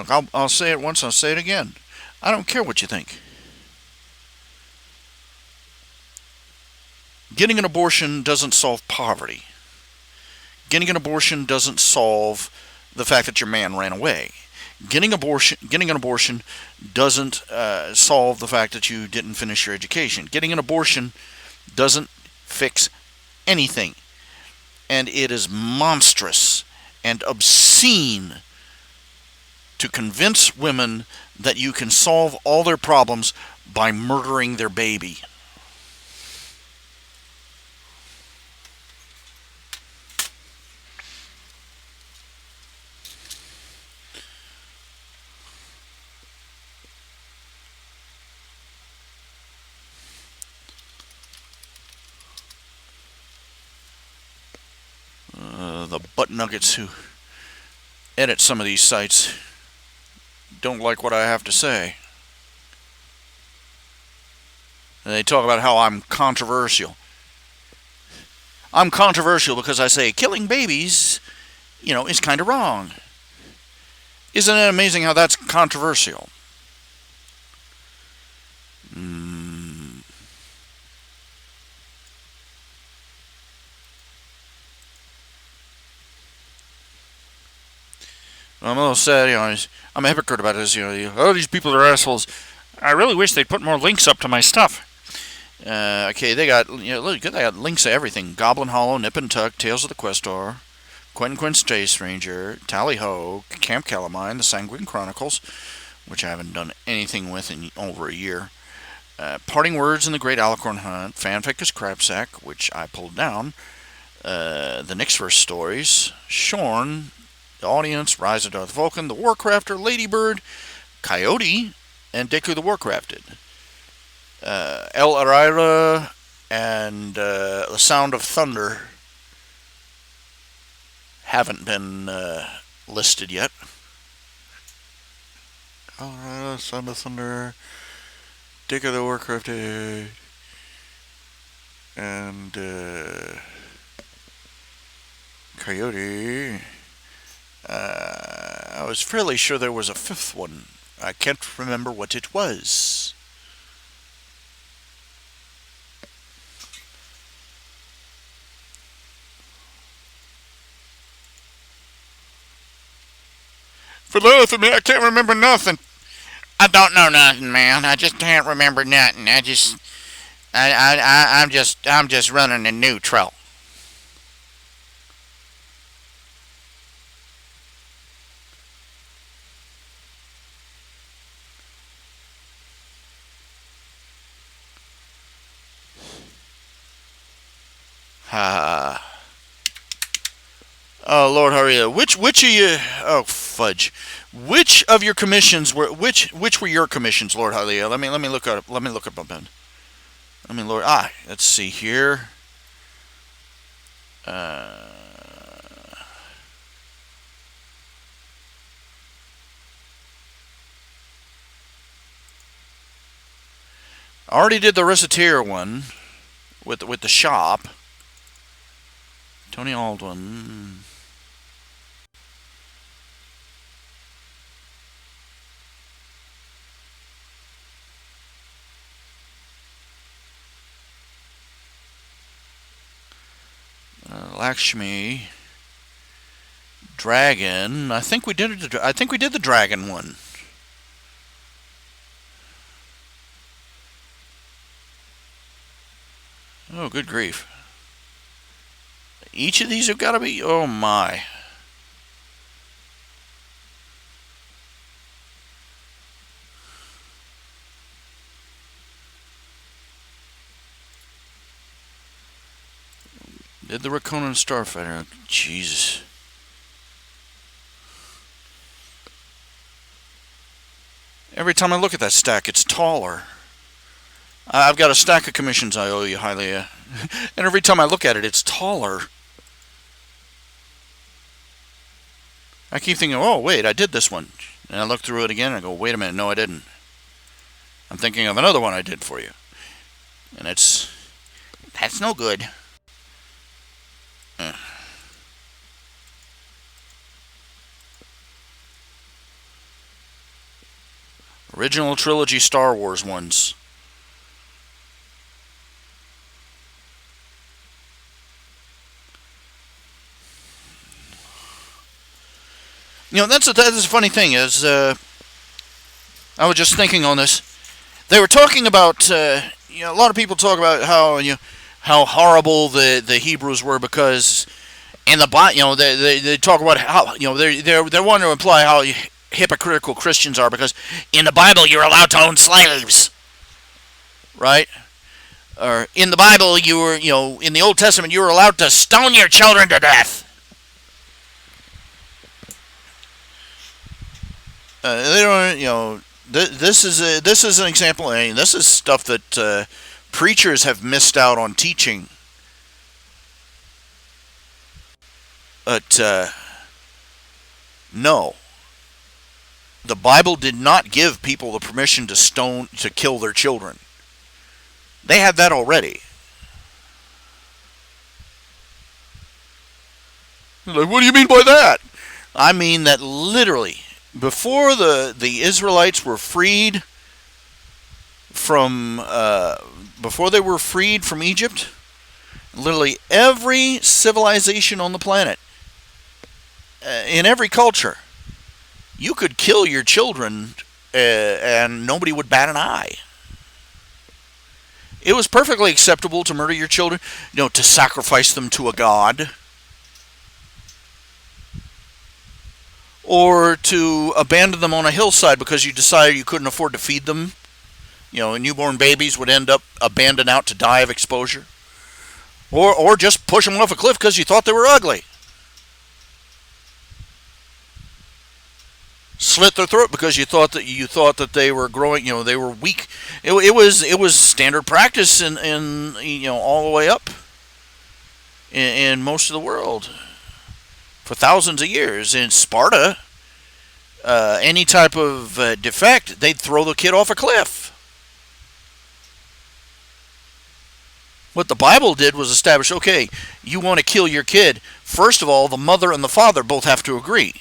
Look, I'll say it once, I'll say it again. I don't care what you think. Getting an abortion doesn't solve poverty. Getting an abortion doesn't solve the fact that your man ran away. Getting an abortion doesn't solve the fact that you didn't finish your education. Getting an abortion doesn't fix anything. And it is monstrous and obscene to convince women that you can solve all their problems by murdering their baby. The butt nuggets who edit some of these sites don't like what I have to say. And they talk about how I'm controversial. I'm controversial because I say killing babies, is kind of wrong. Isn't it amazing how that's controversial? I'm a little sad, I'm a hypocrite about this, these people are assholes. I really wish they'd put more links up to my stuff. Okay, they got, look, they got links to everything. Goblin Hollow, Nip and Tuck, Tales of the Questor, Quentin Space Ranger, Tally Ho, Camp Calamine, The Sanguine Chronicles, which I haven't done anything with in over a year. Parting Words in the Great Alicorn Hunt, Fanfic is Crapsack, which I pulled down. The Nyxverse Stories, Shorn, The Audience, Rise of Darth Vulcan, The Warcrafter, Ladybird, Coyote, and Deku the Warcrafted. El Arira and The Sound of Thunder haven't been listed yet. El Arira, Sound of Thunder, Deku the Warcrafted, and Coyote. I was fairly sure there was a fifth one. I can't remember what it was. For the life of me, I can't remember nothing. I don't know nothing, man. I just can't remember nothing. I'm just running a neutral. Oh Lord, hurry up! Which of you? Oh fudge! Which of your commissions were which were your commissions, Lord Halia? Let me look up. Let me look up a bit. Lord. Let's see here. I already did the reciteer one with the shop. Tony Aldwin. Lakshmi. Dragon. I think we did the dragon one. Oh, good grief. Each of these have got to be... Oh, my. Did the Rakonan Starfighter. Jesus. Every time I look at that stack, it's taller. I've got a stack of commissions I owe you, Hylia. And every time I look at it, it's taller. I keep thinking, oh, wait, I did this one. And I look through it again and I go, wait a minute, no, I didn't. I'm thinking of another one I did for you. And that's no good. Original trilogy Star Wars ones. That's a funny thing is, I was just thinking on this. They were talking about, a lot of people talk about how horrible the Hebrews were because in the Bible, they talk about how, they want to imply how hypocritical Christians are because in the Bible you're allowed to own slaves, right? Or in the Bible you were, in the Old Testament you were allowed to stone your children to death. They don't, this is an example. This is stuff that preachers have missed out on teaching. But no, the Bible did not give people the permission to kill their children. They had that already. Like, what do you mean by that? I mean that literally. Before the Israelites were freed from before they were freed from Egypt, literally every civilization on the planet, in every culture, you could kill your children and nobody would bat an eye. It was perfectly acceptable to murder your children, to sacrifice them to a god, or to abandon them on a hillside because you decided you couldn't afford to feed them. Newborn babies would end up abandoned out to die of exposure. Or just push them off a cliff because you thought they were ugly. Slit their throat because you thought that they were growing, they were weak. It was standard practice in all the way up in most of the world. For thousands of years. In Sparta, any type of defect, they'd throw the kid off a cliff. What the Bible did was establish, okay, you want to kill your kid. First of all, the mother and the father both have to agree.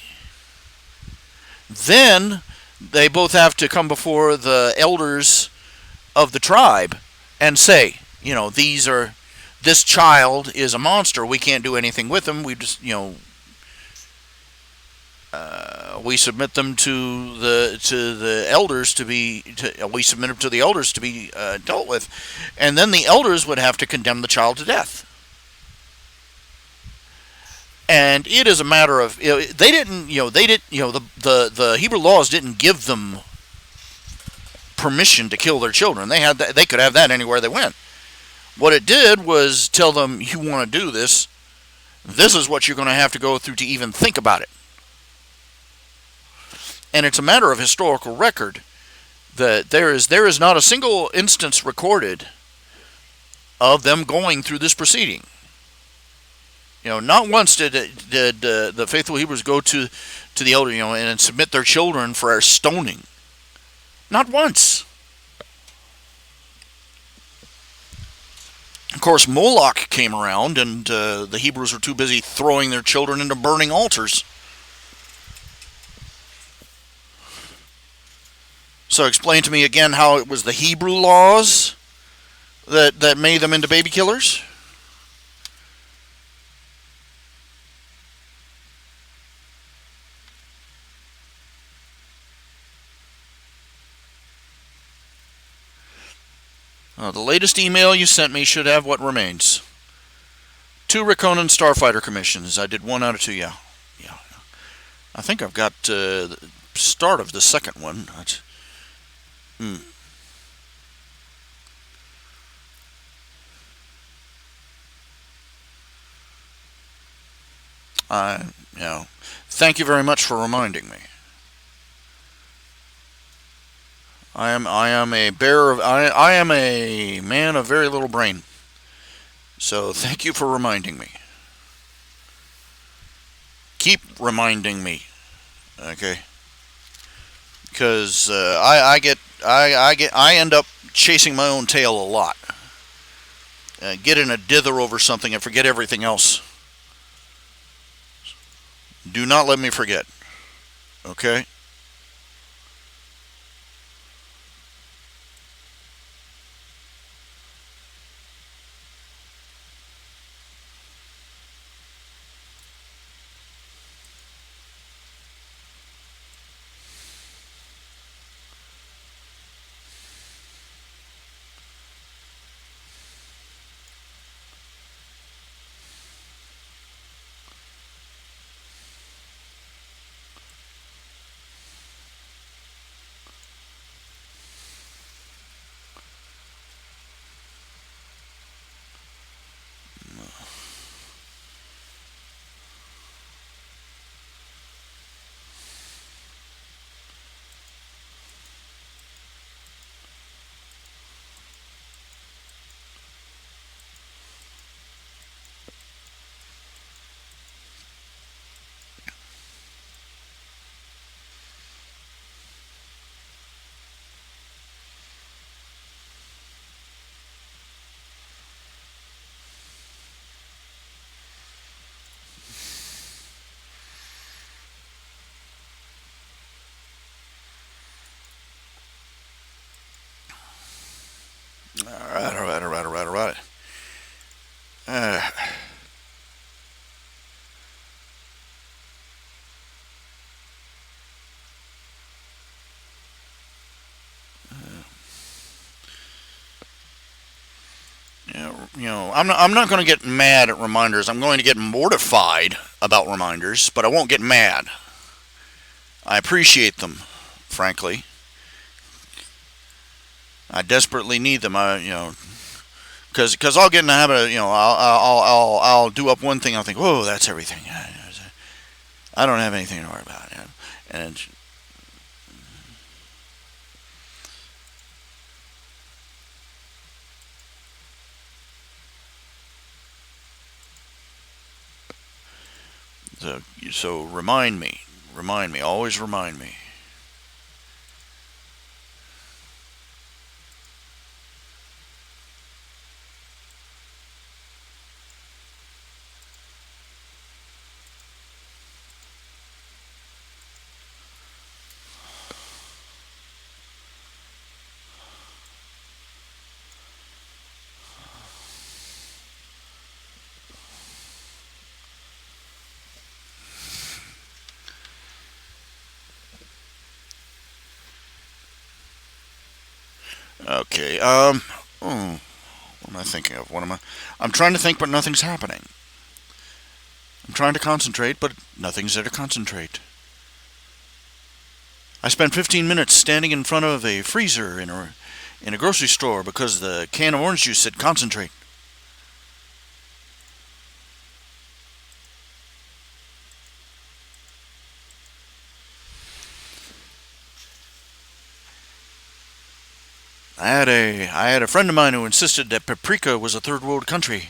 Then they both have to come before the elders of the tribe and say, this child is a monster. We can't do anything with him. We just, we submit them to the elders to be. We submit them to the elders to be dealt with, and then the elders would have to condemn the child to death. And it is a matter of they didn't. The Hebrew laws didn't give them permission to kill their children. They could have that anywhere they went. What it did was tell them, you want to do this. This is what you're going to have to go through to even think about it. And it's a matter of historical record that there is not a single instance recorded of them going through this proceeding. Not once did the faithful Hebrews go to the elder, and submit their children for stoning. Not once. Of course, Moloch came around, and the Hebrews were too busy throwing their children into burning altars. So explain to me again how it was the Hebrew laws that made them into baby killers? The latest email you sent me should have what remains. 2 Rakonan Starfighter commissions. I did 1 out of 2, yeah. I think I've got the start of the second one. Thank you very much for reminding me. I am a I am a man of very little brain. So thank you for reminding me. Keep reminding me, okay? Because I end up chasing my own tail a lot. Get in a dither over something and forget everything else. Do not let me forget, okay? All right. Uh, I'm not going to get mad at reminders. I'm going to get mortified about reminders, but I won't get mad. I appreciate them, frankly. I desperately need them. Because I'll get in the habit of I'll do up one thing. I'll think, whoa, that's everything. I don't have anything to worry about. And so remind me, always remind me. Okay. What am I thinking of? What am I? I'm trying to think, but nothing's happening. I'm trying to concentrate, but nothing's there to concentrate. I spent 15 minutes standing in front of a freezer in a grocery store because the can of orange juice said concentrate. I had a friend of mine who insisted that paprika was a third world country.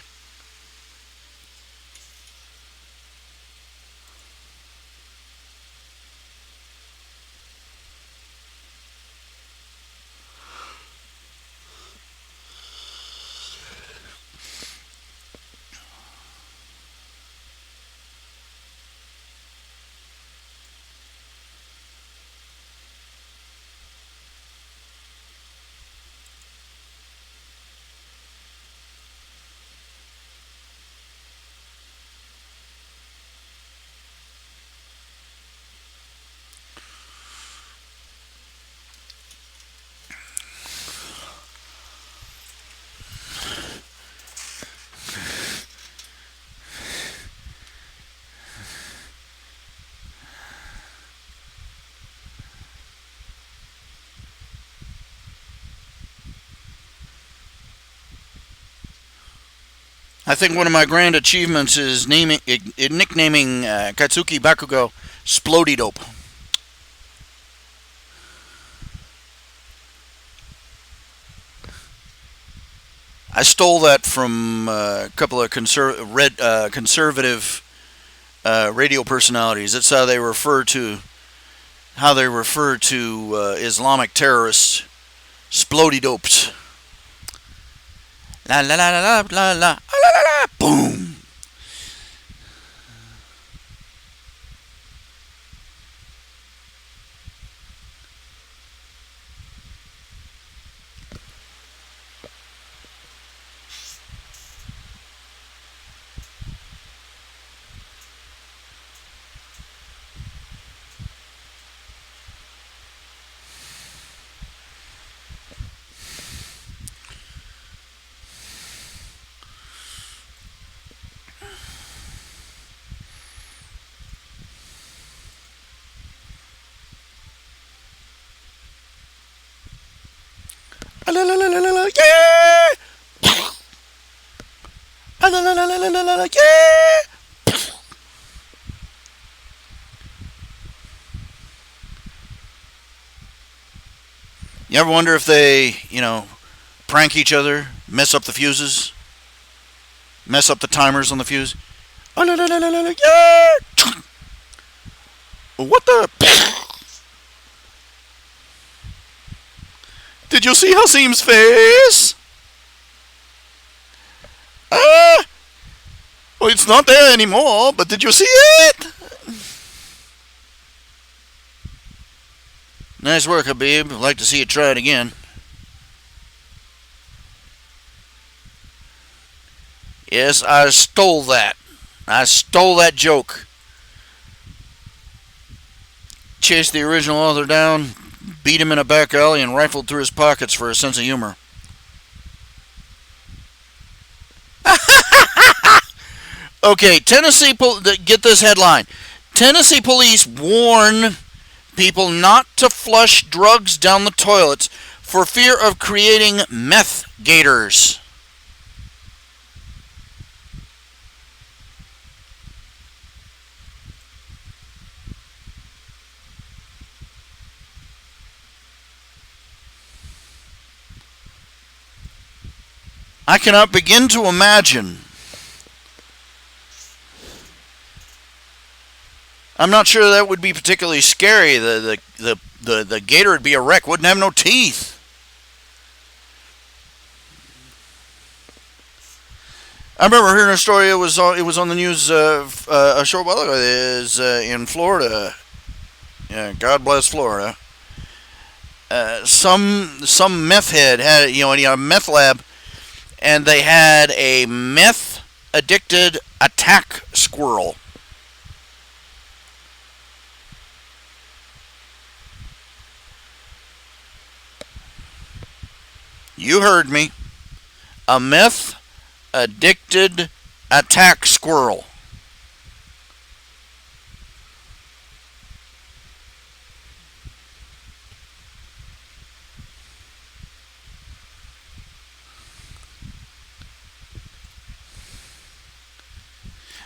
I think one of my grand achievements is nicknaming Katsuki Bakugo Splody Dope. I stole that from a couple of conservative radio personalities. That's how they refer to Islamic terrorists, splody dopes. La la la la la la la la la boom. La la la la la la yeah. La la la la la la la yeah. You ever wonder if they, prank each other, mess up the fuses, mess up the timers on the fuse? Oh, la, la, la, la, la, yeah! What the? Did you see Hasim's face? Ah! Well, it's not there anymore, but did you see it? Nice work, Habib. I'd like to see you try it again. Yes, I stole that. I stole that joke. Chased the original author down, beat him in a back alley, and rifled through his pockets for a sense of humor. Okay, get this headline. Tennessee police warn people not to flush drugs down the toilets for fear of creating meth gators. I cannot begin to imagine. I'm not sure that would be particularly scary. The gator would be a wreck. Wouldn't have no teeth. I remember hearing a story. It was on the news a short while ago. It is in Florida. Yeah, God bless Florida. Some meth head had a meth lab, and they had a meth addicted attack squirrel. You heard me. A meth addicted attack squirrel.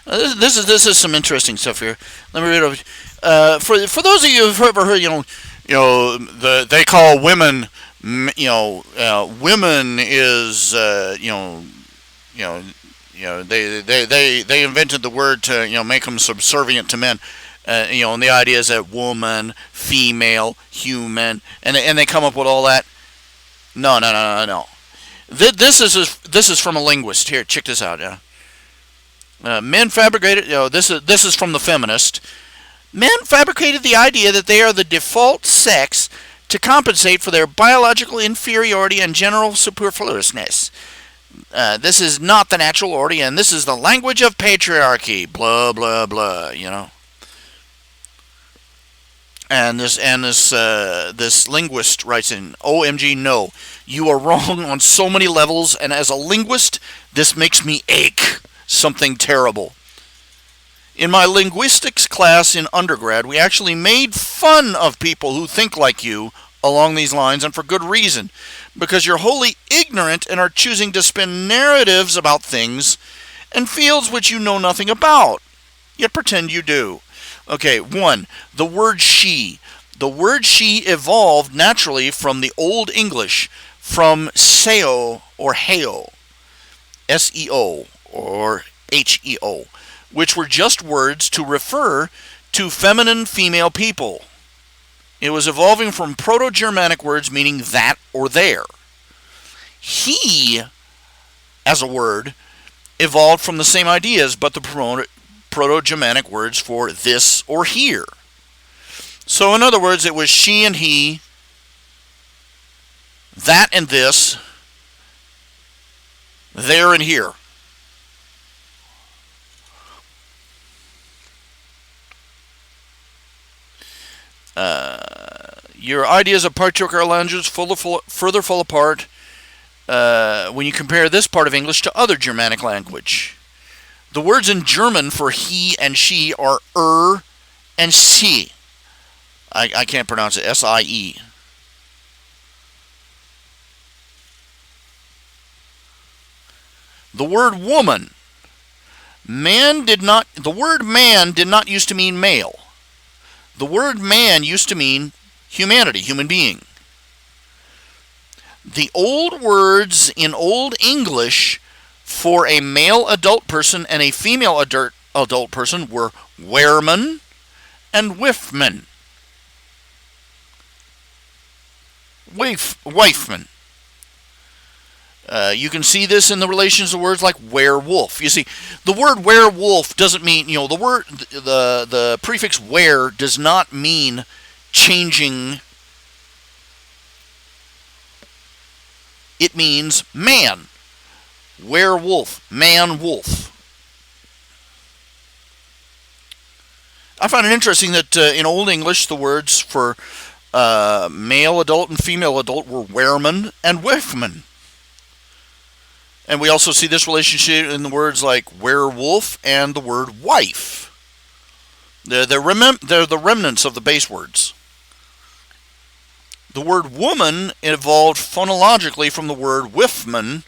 This is some interesting stuff here. Let me read it over. For those of you who've ever heard, they call women, women is, they invented the word to make them subservient to men. And the idea is that woman, female, human, and they come up with all that. No. This is from a linguist. Here, check this out. Yeah. Men fabricated. This is from the feminist. Men fabricated the idea that they are the default sex to compensate for their biological inferiority and general superfluousness. This is not the natural order, and this is the language of patriarchy. Blah blah blah. And this linguist writes in, OMG, no, you are wrong on so many levels, and as a linguist, this makes me ache. Something terrible. In my linguistics class in undergrad, we actually made fun of people who think like you along these lines, and for good reason, because you're wholly ignorant and are choosing to spin narratives about things and fields which you know nothing about, yet pretend you do. Okay, 1. The word she. The word she evolved naturally from the Old English, from seo or heo, S-E-O, or H-E-O, which were just words to refer to feminine female people. It was evolving from Proto-Germanic words meaning that or there. He, as a word, evolved from the same ideas, but the Proto-Germanic words for this or here. So in other words, it was she and he, that and this, there and here. Your ideas of patriarchal language further fall apart when you compare this part of English to other Germanic language. The words in German for he and she are and sie. I can't pronounce it, S-I-E. The word woman. The word man did not used to mean male. The word man used to mean humanity, human being. The old words in Old English for a male adult person and a female adult person were wereman and wifman. Wifeman. You can see this in the relations of words like werewolf. You see, the word werewolf doesn't mean, the prefix were does not mean changing. It means man. Werewolf, man, wolf. I find it interesting that in Old English the words for male adult and female adult were wereman and wifman. And we also see this relationship in the words like werewolf and the word wife. They're the remnants of the base words. The word woman evolved phonologically from the word wifman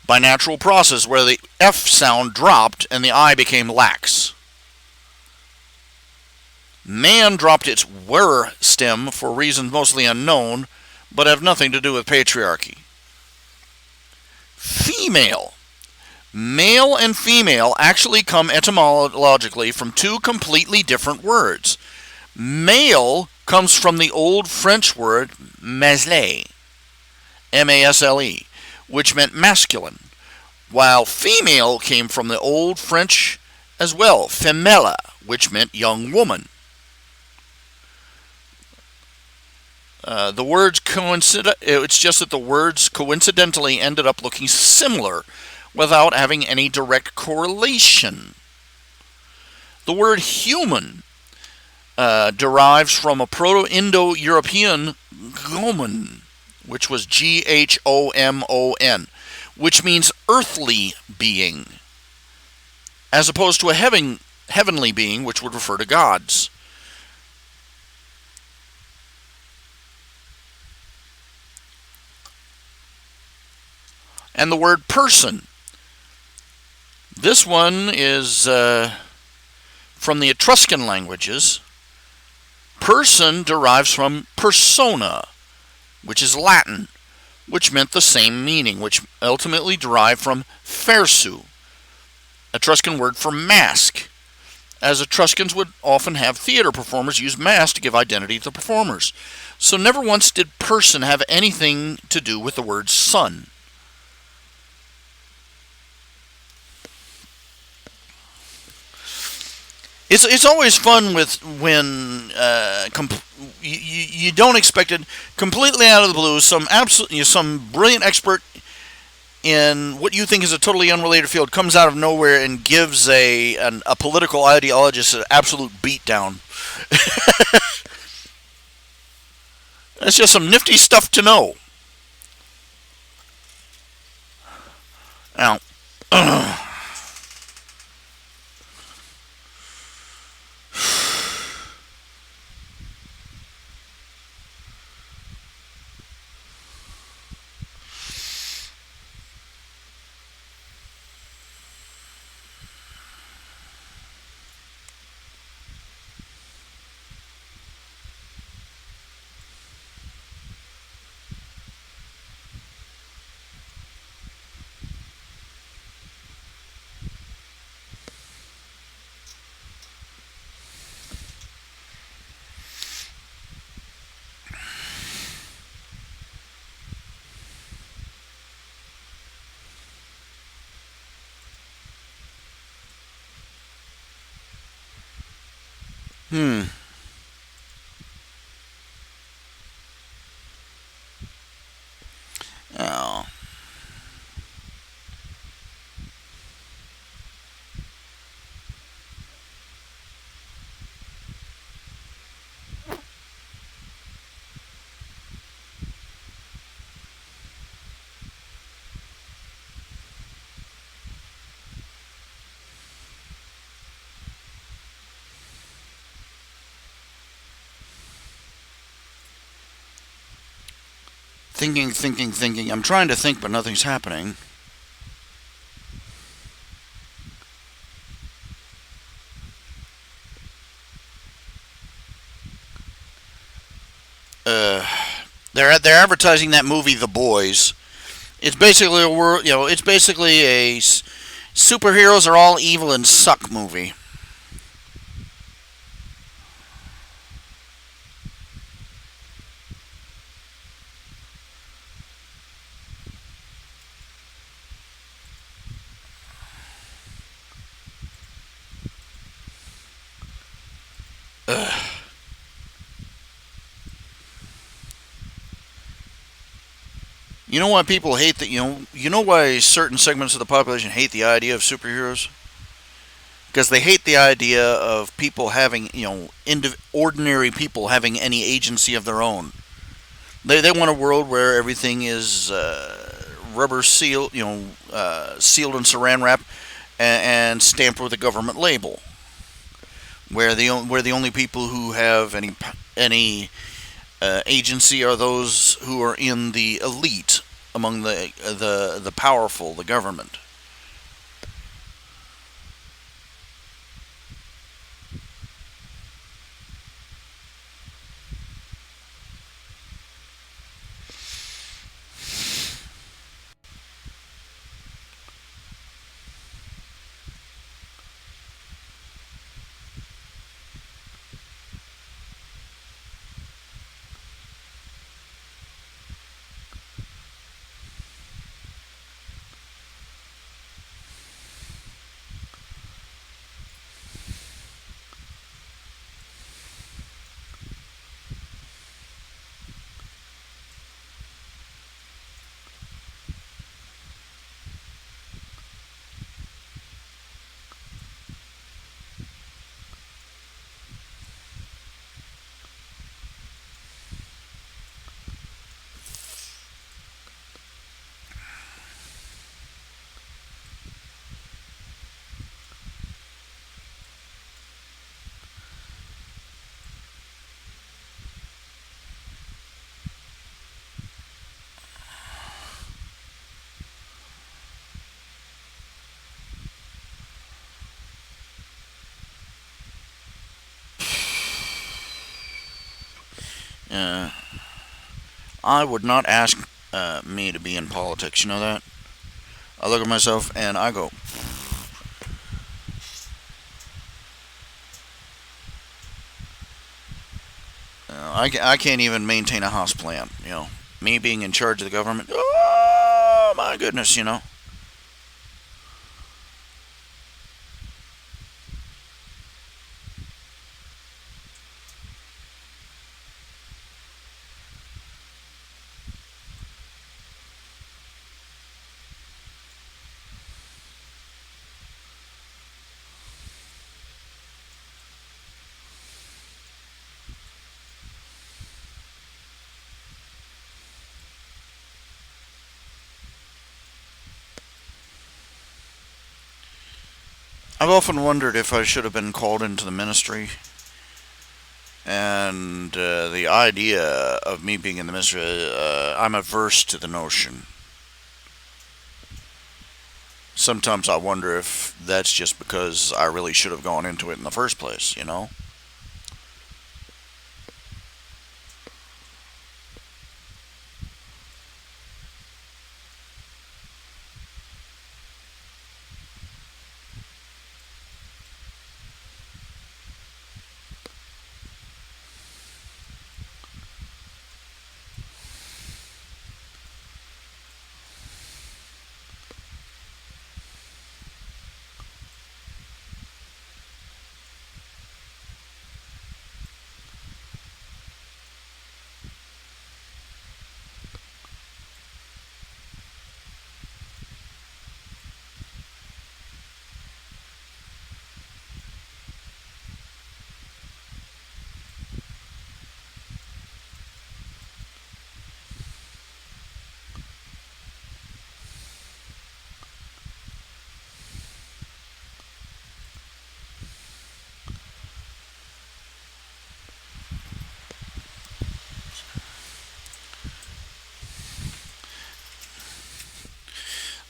by natural process, where the F sound dropped and the I became lax. Man dropped its wer stem for reasons mostly unknown, but have nothing to do with patriarchy. Female. Male and female actually come etymologically from two completely different words. Male comes from the old French word masle, M-A-S-L-E, which meant masculine, while female came from the old French as well, femella, which meant young woman. The words it's just that the words coincidentally ended up looking similar without having any direct correlation. The word human derives from a Proto-Indo-European gomon, which was G-H-O-M-O-N, which means earthly being, as opposed to a heavenly being, which would refer to gods. And the word person. This one is from the Etruscan languages. Person derives from persona, which is Latin, which meant the same meaning, which ultimately derived from fersu, Etruscan word for mask, as Etruscans would often have theater performers use masks to give identity to the performers. So never once did person have anything to do with the word son. It's always fun when you don't expect it completely out of the blue. Some brilliant expert in what you think is a totally unrelated field comes out of nowhere and gives a political ideologist an absolute beatdown. That's just some nifty stuff to know. Now, oh. Thinking. I'm trying to think, but nothing's happening. They're advertising that movie, The Boys. It's basically a world, it's basically a superheroes are all evil and suck movie. You know why people hate the you know why certain segments of the population hate the idea of superheroes? Because they hate the idea of people having, ordinary people having any agency of their own. They want a world where everything is rubber sealed, sealed in saran wrap and stamped with a government label, where the only people who have any agency are those who are in the elite among the powerful, the government. Uh, I would not ask me to be in politics. You know that? I look at myself and I go, I can't even maintain a house plan. Me being in charge of the government. Oh my goodness, I've often wondered if I should have been called into the ministry. And the idea of me being in the ministry, I'm averse to the notion. Sometimes I wonder if that's just because I really should have gone into it in the first place.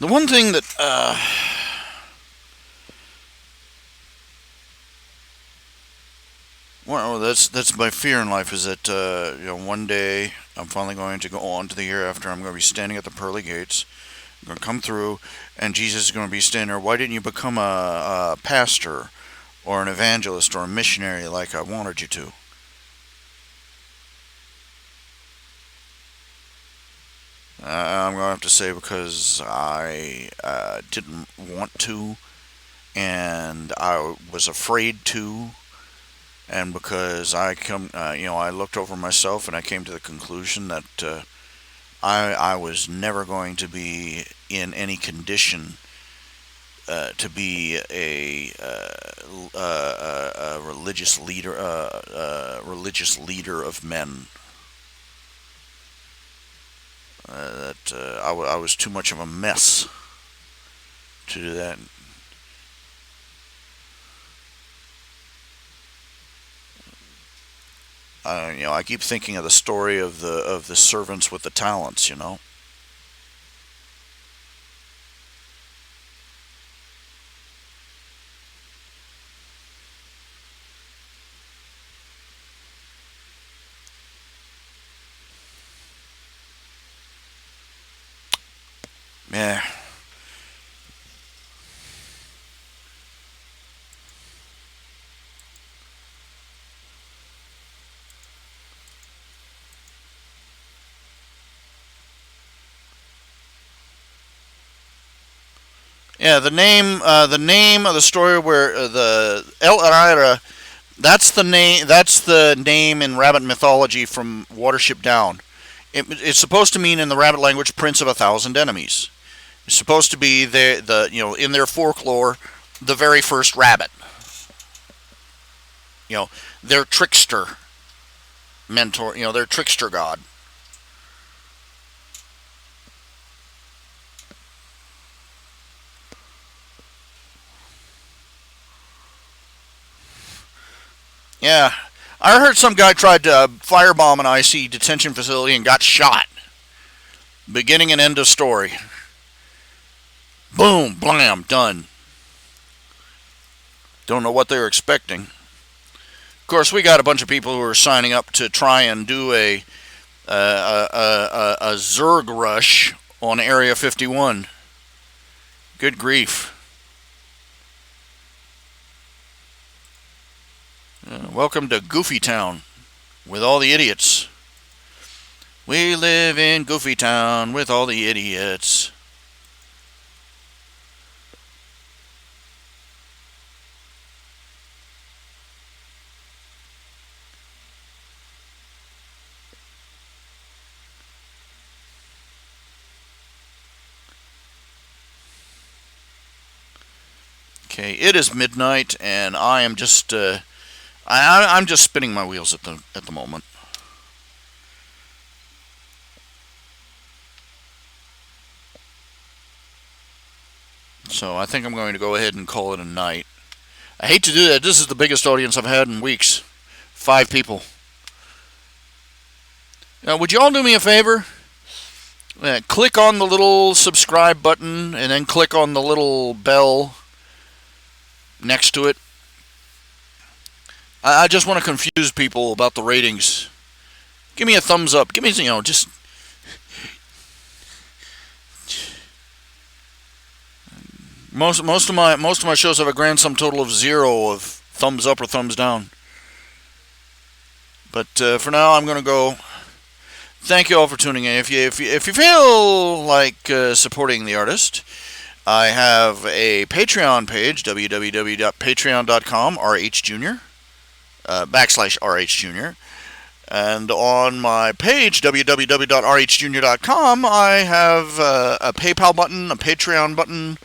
The one thing that well, that's my fear in life is that one day I'm finally going to go on to the hereafter. I'm going to be standing at the pearly gates. I'm going to come through, and Jesus is going to be standing there. Why didn't you become a pastor or an evangelist or a missionary like I wanted you to? I'm going to have to say because I didn't want to, and I was afraid to, and because I looked over myself and I came to the conclusion that I was never going to be in any condition to be a religious leader of men. I was too much of a mess to do that. I keep thinking of the story of the servants with the talents. Yeah. Yeah, the name of the story where the El Arira, that's the name. That's the name in rabbit mythology from Watership Down. It's supposed to mean in the rabbit language, Prince of a Thousand Enemies. It's supposed to be in their folklore, the very first rabbit. Their trickster mentor. Their trickster god. Yeah, I heard some guy tried to firebomb an IC detention facility and got shot. Beginning and end of story. Boom, blam, done. Don't know what they were expecting. Of course, we got a bunch of people who are signing up to try and do a Zerg rush on Area 51. Good grief. Welcome to Goofy Town with all the idiots. We live in Goofy Town with all the idiots. Okay, it is midnight, and I am just I'm just spinning my wheels at the moment. So I think I'm going to go ahead and call it a night. I hate to do that. This is the biggest audience I've had in weeks. 5 people. Now, would you all do me a favor? Click on the little subscribe button and then click on the little bell next to it. I just want to confuse people about the ratings. Give me a thumbs up. Give me, just. Most of my shows have a grand sum total of 0 of thumbs up or thumbs down. But for now, I'm going to go. Thank you all for tuning in. If you feel like supporting the artist, I have a Patreon page, www.patreon.com, RHJunior, /RHJunior. And on my page, www.rhjunior.com, I have a PayPal button, a Patreon button.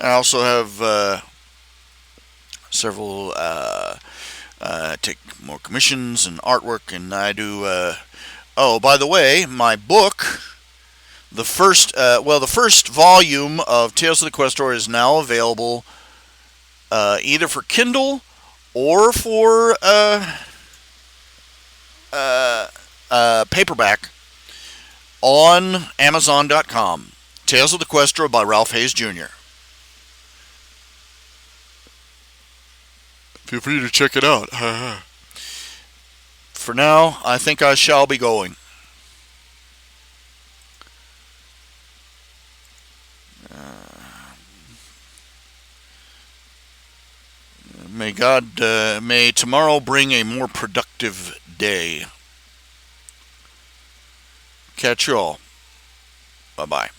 I also have several take more commissions and artwork, and I do. Oh, by the way, my book, the first volume of Tales of the Questor is now available, either for Kindle or for paperback on Amazon.com. Tales of the Questor by Ralph Hayes Jr. Feel free to check it out. For now, I think I shall be going. May tomorrow bring a more productive day. Catch you all. Bye-bye.